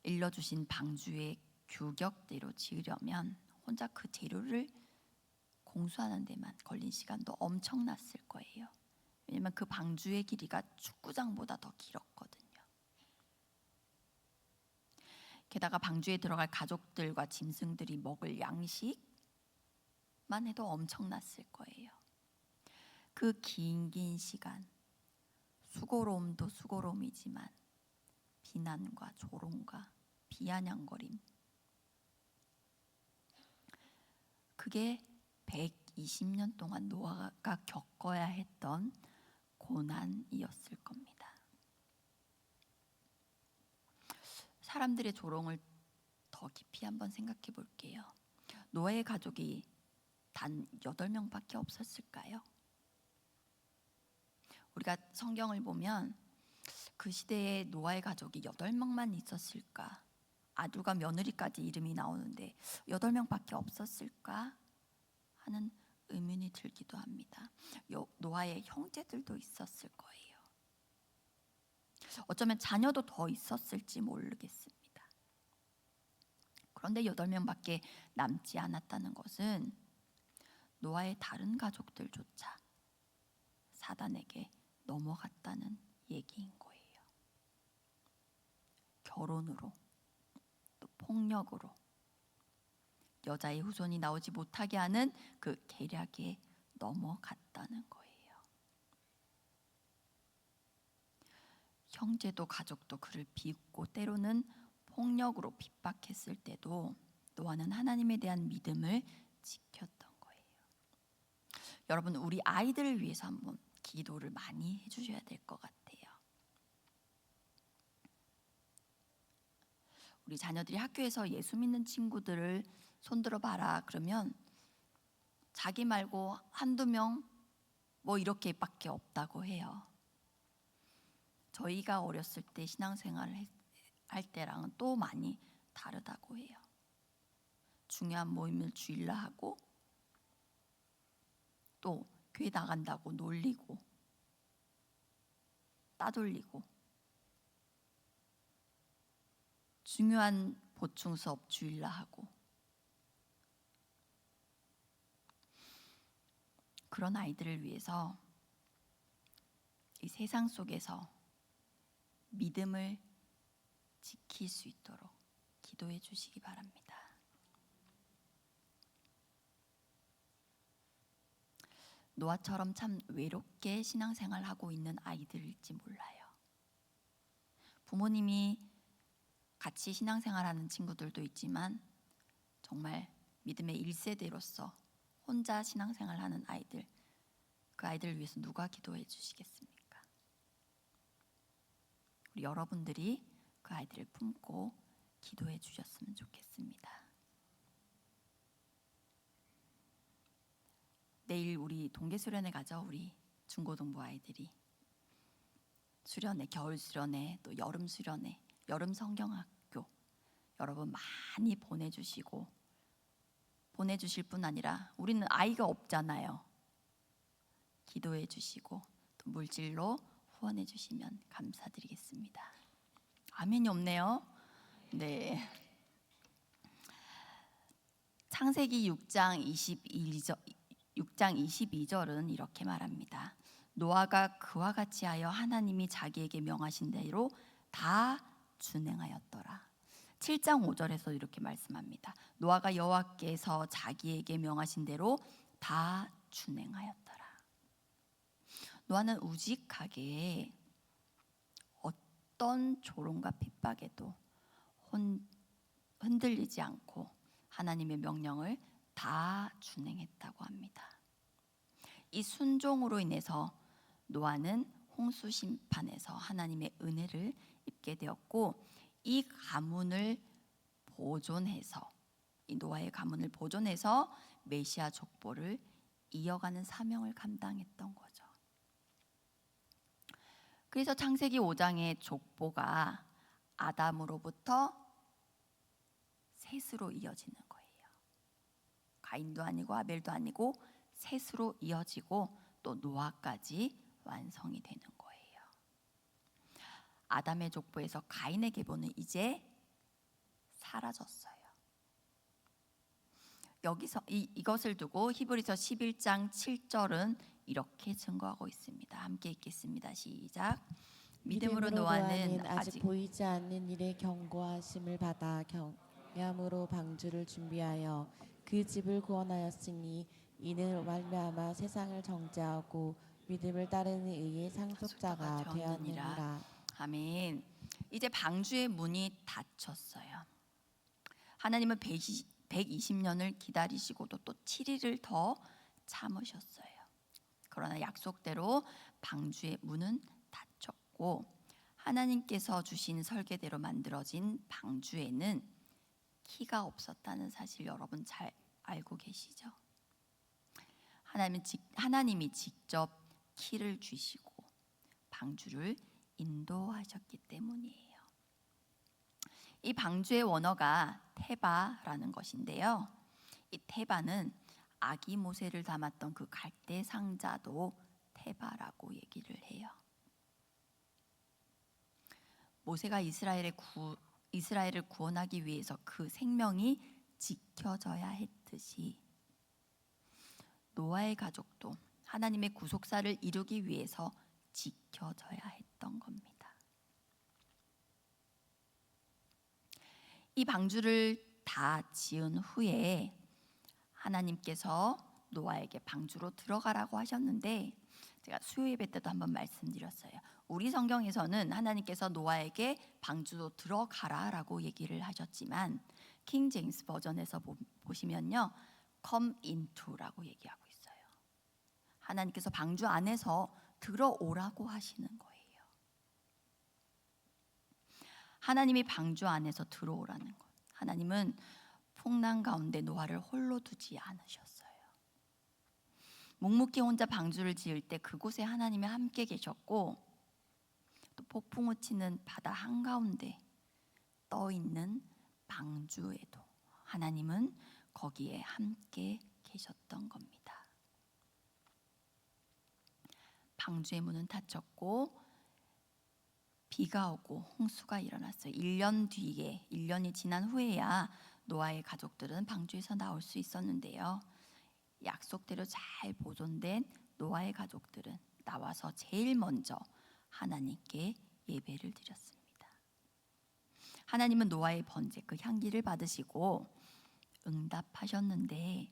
일러주신 방주의 규격대로 지으려면 혼자 그 재료를 공수하는 데만 걸린 시간도 엄청났을 거예요. 왜냐하면 그 방주의 길이가 축구장보다 더 길었거든요. 게다가 방주에 들어갈 가족들과 짐승들이 먹을 양식만 해도 엄청났을 거예요. 그 긴 시간 수고로움도 수고로움이지만 비난과 조롱과 비아냥거림, 그게 120년 동안 노아가 겪어야 했던 고난이었을 겁니다. 사람들의 조롱을 더 깊이 한번 생각해 볼게요. 노아의 가족이 단 8명밖에 없었을까요? 우리가 성경을 보면 그 시대에 노아의 가족이 8명만 있었을까? 아들과 며느리까지 이름이 나오는데 8명밖에 없었을까? 하는 의문이 들기도 합니다. 노아의 형제들도 있었을 거예요. 어쩌면 자녀도 더 있었을지 모르겠습니다. 그런데 8명밖에 남지 않았다는 것은 노아의 다른 가족들조차 사단에게 넘어갔다는 얘기인 거예요. 결혼으로 또 폭력으로 여자의 후손이 나오지 못하게 하는 그 계략에 넘어갔다는 거예요. 형제도 가족도 그를 비웃고 때로는 폭력으로 핍박했을 때도 노아는 하나님에 대한 믿음을 지켰던 거예요. 여러분, 우리 아이들을 위해서 한번 기도를 많이 해주셔야 될 것 같아요. 우리 자녀들이 학교에서 예수 믿는 친구들을 손들어 봐라 그러면 자기 말고 한두 명 이렇게밖에 없다고 해요. 저희가 어렸을 때 신앙생활을 할 때랑은 또 많이 다르다고 해요. 중요한 모임을 주일날 하고 또 교회 나간다고 놀리고 따돌리고 중요한 보충 수업 주일날 하고 그런 아이들을 위해서 이 세상 속에서 믿음을 지킬 수 있도록 기도해 주시기 바랍니다. 노아처럼 참 외롭게 신앙생활을 하고 있는 아이들일지 몰라요. 부모님이 같이 신앙생활하는 친구들도 있지만 정말 믿음의 1세대로서 혼자 신앙생활하는 아이들, 그 아이들을 위해서 누가 기도해 주시겠습니까? 우리 여러분들이 그 아이들을 품고 기도해 주셨으면 좋겠습니다. 내일 우리 동계 수련회 가죠. 우리 중고등부 아이들이 수련회, 겨울 수련회, 또 여름 수련회, 여름 성경학교 여러분 많이 보내주시고 보내주실 뿐 아니라 우리는 아이가 없잖아요. 기도해 주시고 또 물질로 후원해 주시면 감사드리겠습니다. 아멘이 없네요. 네. 창세기 6장 22절은 이렇게 말합니다. 노아가 그와 같이 하여 하나님이 자기에게 명하신 대로 다 준행하였더라. 7장 5절에서 이렇게 말씀합니다. 노아가 여호와께서 자기에게 명하신 대로 다 준행하였더라. 노아는 우직하게 어떤 조롱과 핍박에도 흔들리지 않고 하나님의 명령을 다 준행했다고 합니다. 이 순종으로 인해서 노아는 홍수 심판에서 하나님의 은혜를 입게 되었고 이 가문을 보존해서 이 노아의 가문을 보존해서 메시아 족보를 이어가는 사명을 감당했던 거죠. 그래서 창세기 5장의 족보가 아담으로부터 셋으로 이어지는 거예요. 가인도 아니고 아벨도 아니고 셋으로 이어지고 또 노아까지 완성이 되는 거예요. 아담의 족보에서 가인의 계보는 이제 사라졌어요. 여기서 이것을 두고 히브리서 11장 7절은 이렇게 증거하고 있습니다. 함께 읽겠습니다. 시작. 믿음으로 노아는 아직 보이지 않는 일의 경고하심을 받아 경함으로 방주를 준비하여 그 집을 구원하였으니 이는 말미암아 세상을 정죄하고 믿음을 따르는 의의 상속자가 되었느니라. 아멘. 이제 방주의 문이 닫혔어요. 하나님은 120년을 기다리시고도 또 7일을 더 참으셨어요. 그러나 약속대로 방주의 문은 닫혔고 하나님께서 주신 설계대로 만들어진 방주에는 키가 없었다는 사실 여러분 잘 알고 계시죠? 하나님이 직접 키를 주시고 방주를 인도하셨기 때문이에요. 이 방주의 원어가 테바라는 것인데요. 이 테바는 아기 모세를 담았던 그 갈대 상자도 테바라고 얘기를 해요. 모세가 이스라엘을 구원하기 위해서 그 생명이 지켜져야 했듯이 노아의 가족도 하나님의 구속사를 이루기 위해서 지켜져야 했던 겁니다. 이 방주를 다 지은 후에 하나님께서 노아에게 방주로 들어가라고 하셨는데 제가 수요 예배 때도 한번 말씀드렸어요. 우리 성경에서는 하나님께서 노아에게 방주로 들어가라라고 얘기를 하셨지만 킹 제임스 버전에서 보시면요, come into라고 얘기하고 있어요. 하나님께서 방주 안에서 들어오라고 하시는 거예요. 하나님이 방주 안에서 들어오라는 것. 하나님은 풍랑 가운데 노아를 홀로 두지 않으셨어요. 묵묵히 혼자 방주를 지을 때 그곳에 하나님이 함께 계셨고 또 폭풍우 치는 바다 한가운데 떠 있는 방주에도 하나님은 거기에 함께 계셨던 겁니다. 방주의 문은 닫혔고 비가 오고 홍수가 일어났어요. 1년이 지난 후에야 노아의 가족들은 방주에서 나올 수 있었는데요. 약속대로 잘 보존된 노아의 가족들은 나와서 제일 먼저 하나님께 예배를 드렸습니다. 하나님은 노아의 번제 그 향기를 받으시고 응답하셨는데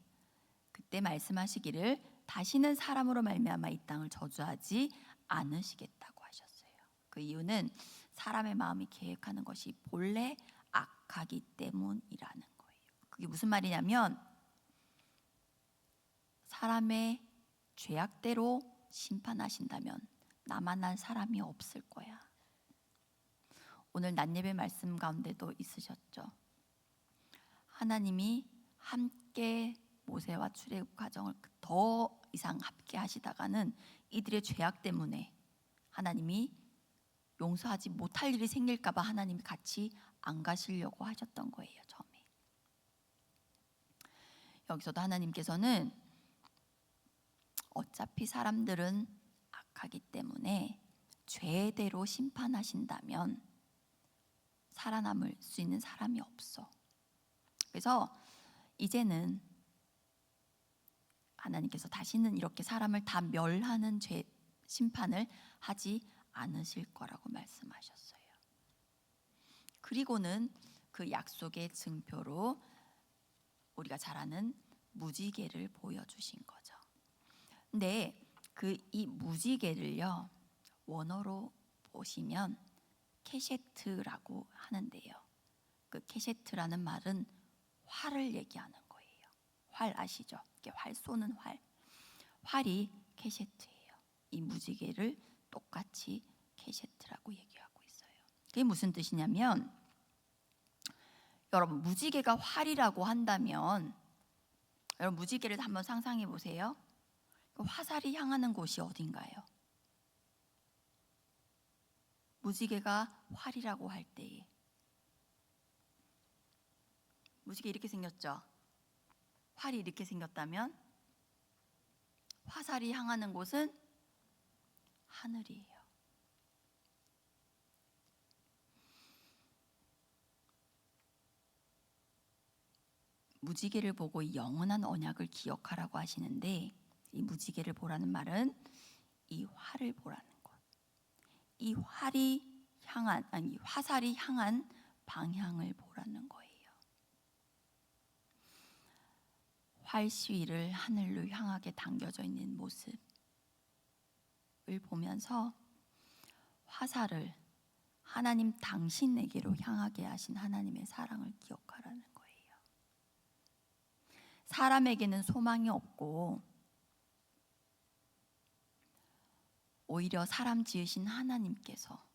그때 말씀하시기를 다시는 사람으로 말미암아 이 땅을 저주하지 않으시겠다고 하셨어요. 그 이유는 사람의 마음이 계획하는 것이 본래 악하기 때문이라는 거예요. 그게 무슨 말이냐면 사람의 죄악대로 심판하신다면 나만한 사람이 없을 거야. 오늘 낮예배 말씀 가운데도 있으셨죠. 하나님이 함께 모세와 출애굽 과정을 더 이상 함께 하시다가는 이들의 죄악 때문에 하나님이 용서하지 못할 일이 생길까 봐 하나님이 같이 안 가시려고 하셨던 거예요. 처음에. 여기서도 하나님께서는 어차피 사람들은 악하기 때문에 죄대로 심판하신다면 살아남을 수 있는 사람이 없어. 그래서 이제는 하나님께서 다시는 이렇게 사람을 다 멸하는 죄 심판을 하지 않으실 거라고 말씀하셨어요. 그리고는 그 약속의 증표로 우리가 잘 아는 무지개를 보여주신 거죠. 근데 이 무지개를요 원어로 보시면 케셰트라고 하는데요. 그 케셰트라는 말은 활을 얘기하는 거예요. 활 아시죠? 이렇게 활 쏘는 활. 활이 케셰트예요. 이 무지개를 똑같이 케셰트라고 얘기하고 있어요. 그게 무슨 뜻이냐면 여러분 무지개가 활이라고 한다면 여러분 무지개를 한번 상상해 보세요. 화살이 향하는 곳이 어딘가요? 무지개가 활이라고 할 때에 무지개 이렇게 생겼죠? 활이 이렇게 생겼다면 화살이 향하는 곳은 하늘이에요. 무지개를 보고 이 영원한 언약을 기억하라고 하시는데 이 무지개를 보라는 말은 이 활을 보라는 것. 이 화살이 향한 방향을 보라는 거예요. 활시위를 하늘로 향하게 당겨져 있는 모습을 보면서 화살을 하나님 당신에게로 향하게 하신 하나님의 사랑을 기억하라는 거예요. 사람에게는 소망이 없고 오히려 사람 지으신 하나님께서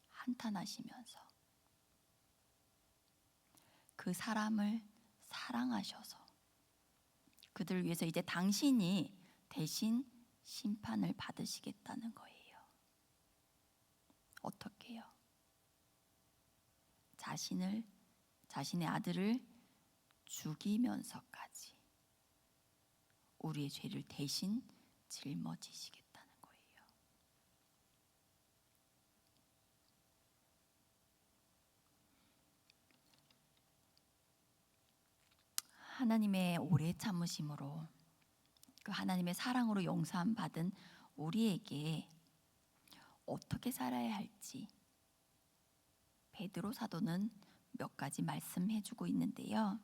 한탄하시면서 그 사람을 사랑하셔서 그들을 위해서 이제 당신이 대신 심판을 받으시겠다는 거예요. 어떻게요? 자신의 아들을 죽이면서까지 우리의 죄를 대신 짊어지시겠다는 거예요. 하나님의 오래 참으심으로 그 하나님의 사랑으로 용서함 받은 우리에게 어떻게 살아야 할지 베드로 사도는 몇 가지 말씀해주고 있는데요.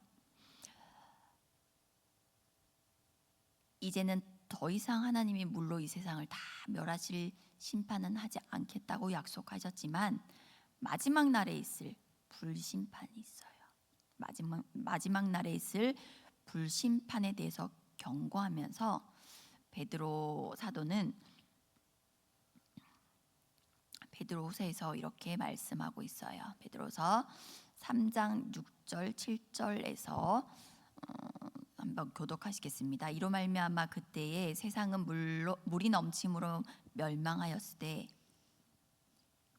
이제는 더 이상 하나님이 물로 이 세상을 다 멸하실 심판은 하지 않겠다고 약속하셨지만 마지막 날에 있을 불심판이 있어요. 마지막 날에 있을 불심판에 대해서 경고하면서 베드로 사도는 베드로후서에서 이렇게 말씀하고 있어요. 베드로서 3장 6절 7절에서 한번 교독하시겠습니다. 이로 말미암아 그때에 세상은 물이 넘침으로 멸망하였으되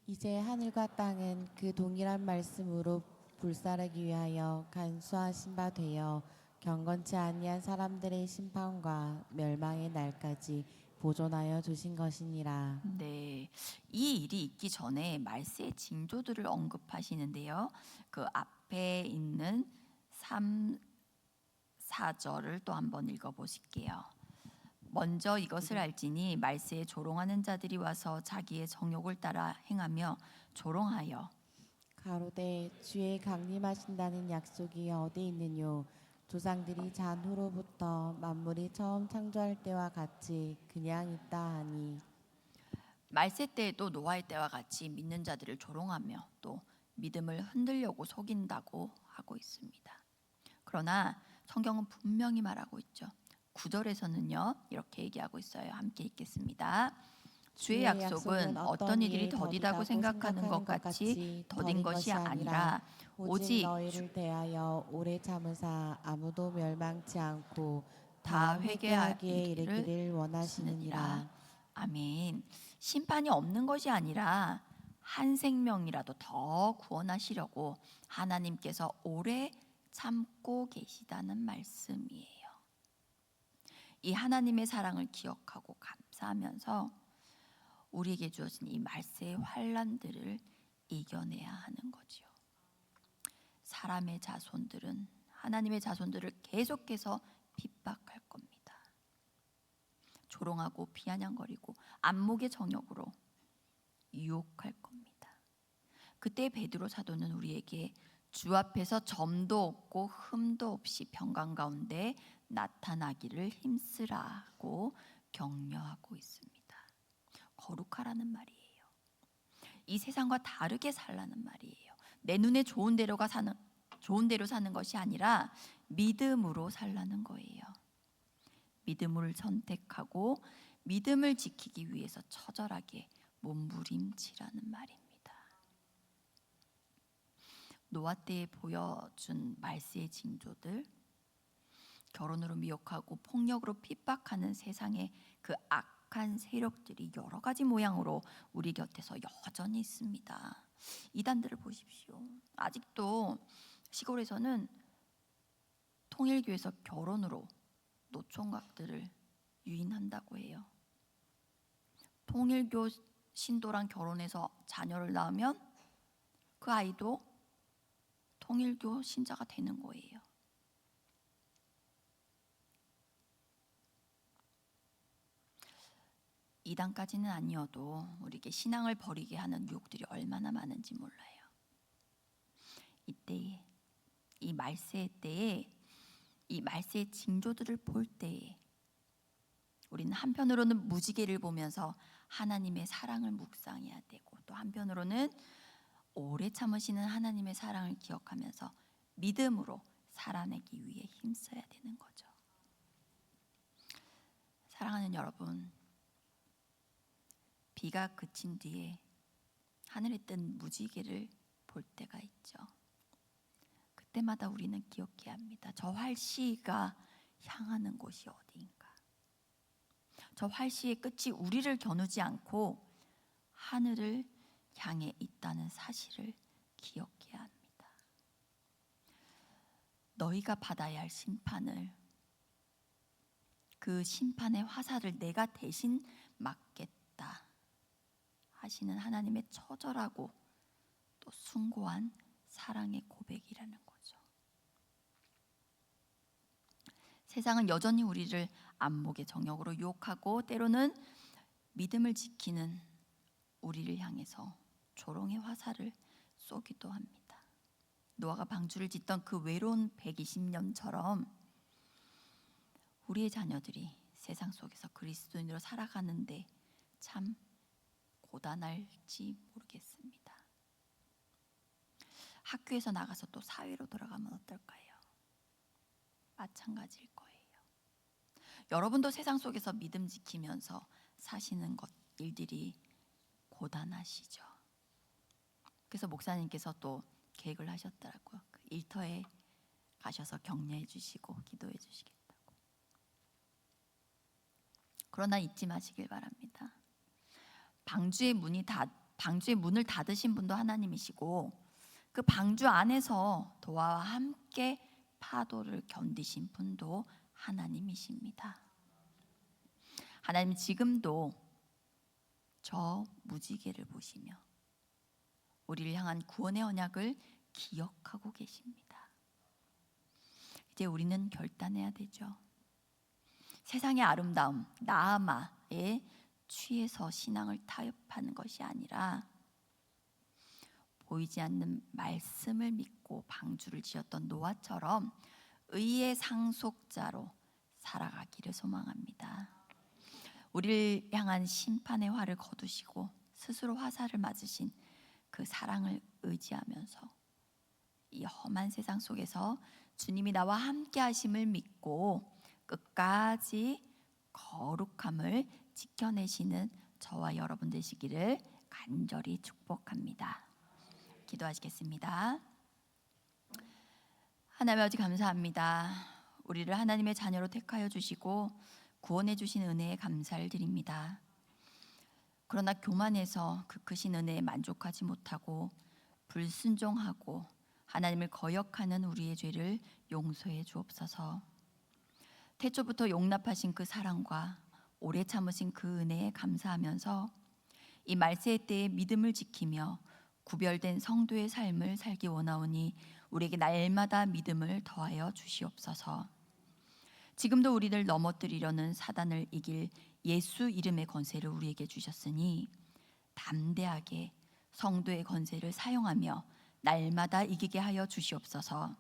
이제 하늘과 땅은 그 동일한 말씀으로 불사르기 위하여 간수하신 바 되어 경건치 아니한 사람들의 심판과 멸망의 날까지 보존하여 두신 것이니라. 네, 이 일이 있기 전에 말세의 징조들을 언급하시는데요. 그 앞에 있는 3, 4절을 또 한번 읽어보실게요. 먼저 이것을 알지니 말세에 조롱하는 자들이 와서 자기의 정욕을 따라 행하며 조롱하여 가로되 주의 강림하신다는 약속이 어디 있느뇨? 조상들이 잔후로부터 만물이 처음 창조할 때와 같이 그냥 있다 하니. 말세 때에도 노아의 때와 같이 믿는 자들을 조롱하며 또 믿음을 흔들려고 속인다고 하고 있습니다. 그러나 성경은 분명히 말하고 있죠. 9절에서는요 이렇게 얘기하고 있어요. 함께 읽겠습니다. 주의 약속은 어떤 이들이 더디다고 생각하는 것 같이 더딘 것이 아니라 오직 너희를 대하여 오래 참으사 아무도 멸망치 않고 다 회개하기를 이르기를 원하시느니라. 아멘. 심판이 없는 것이 아니라 한 생명이라도 더 구원하시려고 하나님께서 오래 참고 계시다는 말씀이에요. 이 하나님의 사랑을 기억하고 감사하면서 우리에게 주어진 이 말세의 환난들을 이겨내야 하는 거지요. 사람의 자손들은 하나님의 자손들을 계속해서 핍박할 겁니다. 조롱하고 비아냥거리고 안목의 정욕으로 유혹할 겁니다. 그때 베드로 사도는 우리에게 주 앞에서 점도 없고 흠도 없이 평강 가운데 나타나기를 힘쓰라고 격려하고 있습니다. 거룩하라는 말이에요. 이 세상과 다르게 살라는 말이에요. 내 눈에 좋은 대로 사는 것이 아니라 믿음으로 살라는 거예요. 믿음을 선택하고 믿음을 지키기 위해서 처절하게 몸부림치라는 말입니다. 노아 때에 보여준 말세의 징조들, 결혼으로 미혹하고 폭력으로 핍박하는 세상의 그 악한 세력들이 여러 가지 모양으로 우리 곁에서 여전히 있습니다. 이단들을 보십시오. 아직도 시골에서는 통일교에서 결혼으로 노총각들을 유인한다고 해요. 통일교 신도랑 결혼해서 자녀를 낳으면 그 아이도 통일교 신자가 되는 거예요. 이단까지는 아니어도 우리에게 신앙을 버리게 하는 유혹들이 얼마나 많은지 몰라요. 이때에 이 말세 때에 이 말세의 징조들을 볼 때에 우리는 한편으로는 무지개를 보면서 하나님의 사랑을 묵상해야 되고 또 한편으로는 오래 참으시는 하나님의 사랑을 기억하면서 믿음으로 살아내기 위해 힘써야 되는 거죠. 사랑하는 여러분, 비가 그친 뒤에 하늘에 뜬 무지개를 볼 때가 있죠. 그때마다 우리는 기억해야 합니다. 저 활시가 향하는 곳이 어디인가. 저 활시의 끝이 우리를 겨누지 않고 하늘을 향해 있다는 사실을 기억해야 합니다. 너희가 받아야 할 심판을, 그 심판의 화살을 내가 대신 맞겠다 하시는 하나님의 처절하고 또 숭고한 사랑의 고백이라는 거죠. 세상은 여전히 우리를 안목의 정욕으로 유혹하고 때로는 믿음을 지키는 우리를 향해서 조롱의 화살을 쏘기도 합니다. 노아가 방주를 짓던 그 외로운 120년처럼 우리의 자녀들이 세상 속에서 그리스도인으로 살아가는데 참 고단할지 모르겠습니다. 학교에서 나가서 또 사회로 돌아가면 어떨까요? 마찬가지일 거예요. 여러분도 세상 속에서 믿음 지키면서 사시는 일들이 고단하시죠. 그래서 목사님께서 또 계획을 하셨더라고요. 그 일터에 가셔서 격려해 주시고 기도해 주시겠다고. 그러나 잊지 마시길 바랍니다. 방주의 문을 닫으신 분도 하나님이시고 그 방주 안에서 도와 함께 파도를 견디신 분도 하나님이십니다. 하나님 지금도 저 무지개를 보시며 우리를 향한 구원의 언약을 기억하고 계십니다. 이제 우리는 결단해야 되죠. 세상의 아름다움, 나아마에 취해서 신앙을 타협하는 것이 아니라 보이지 않는 말씀을 믿고 방주를 지었던 노아처럼 의의 상속자로 살아가기를 소망합니다. 우리를 향한 심판의 화를 거두시고 스스로 화살을 맞으신 그 사랑을 의지하면서 이 험한 세상 속에서 주님이 나와 함께 하심을 믿고 끝까지 거룩함을 지켜내시는 저와 여러분 되시기를 간절히 축복합니다. 기도하시겠습니다. 하나님 아버지 감사합니다. 우리를 하나님의 자녀로 택하여 주시고 구원해 주신 은혜에 감사를 드립니다. 그러나 교만해서 그 크신 은혜에 만족하지 못하고 불순종하고 하나님을 거역하는 우리의 죄를 용서해 주옵소서. 태초부터 용납하신 그 사랑과 오래 참으신 그 은혜에 감사하면서 이 말세의 때에 믿음을 지키며 구별된 성도의 삶을 살기 원하오니 우리에게 날마다 믿음을 더하여 주시옵소서. 지금도 우리를 넘어뜨리려는 사단을 이길 예수 이름의 권세를 우리에게 주셨으니 담대하게 성도의 권세를 사용하며 날마다 이기게 하여 주시옵소서.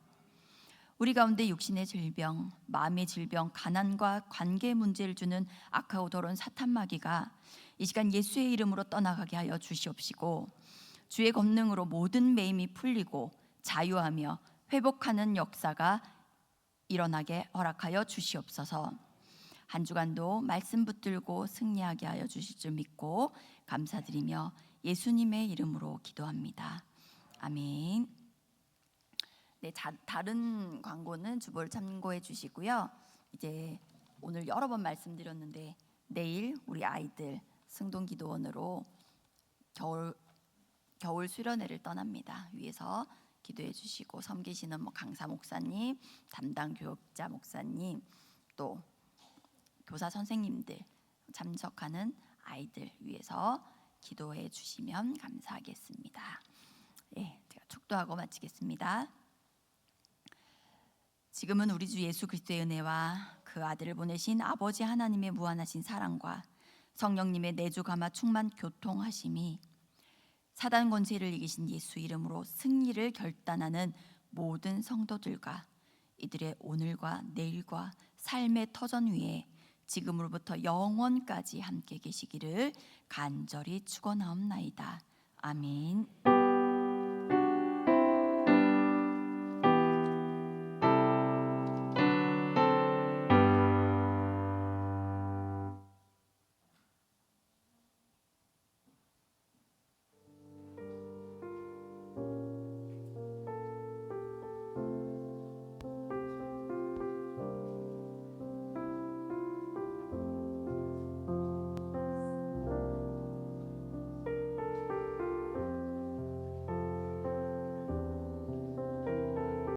우리 가운데 육신의 질병, 마음의 질병, 가난과 관계 문제를 주는 악하고 더러운 사탄 마귀가 이 시간 예수의 이름으로 떠나가게 하여 주시옵시고 주의 권능으로 모든 매임이 풀리고 자유하며 회복하는 역사가 일어나게 허락하여 주시옵소서. 한 주간도 말씀 붙들고 승리하게 하여 주실 줄 믿고 감사드리며 예수님의 이름으로 기도합니다. 아멘. 네, 다른 광고는 주보를 참고해 주시고요. 이제 오늘 여러 번 말씀드렸는데 내일 우리 아이들 승동기도원으로 겨울 수련회를 떠납니다. 위에서 기도해 주시고 섬기시는 강사 목사님, 담당 교육자 목사님, 또 교사 선생님들 참석하는 아이들 위해서 기도해 주시면 감사하겠습니다. 네, 제가 축도하고 마치겠습니다. 지금은 우리 주 예수 그리스도의 은혜와 그 아들을 보내신 아버지 하나님의 무한하신 사랑과 성령님의 내주 감화 충만 교통하심이 사단 권세를 이기신 예수 이름으로 승리를 결단하는 모든 성도들과 이들의 오늘과 내일과 삶의 터전 위에 지금으로부터 영원까지 함께 계시기를 간절히 축원하옵나이다. 아멘.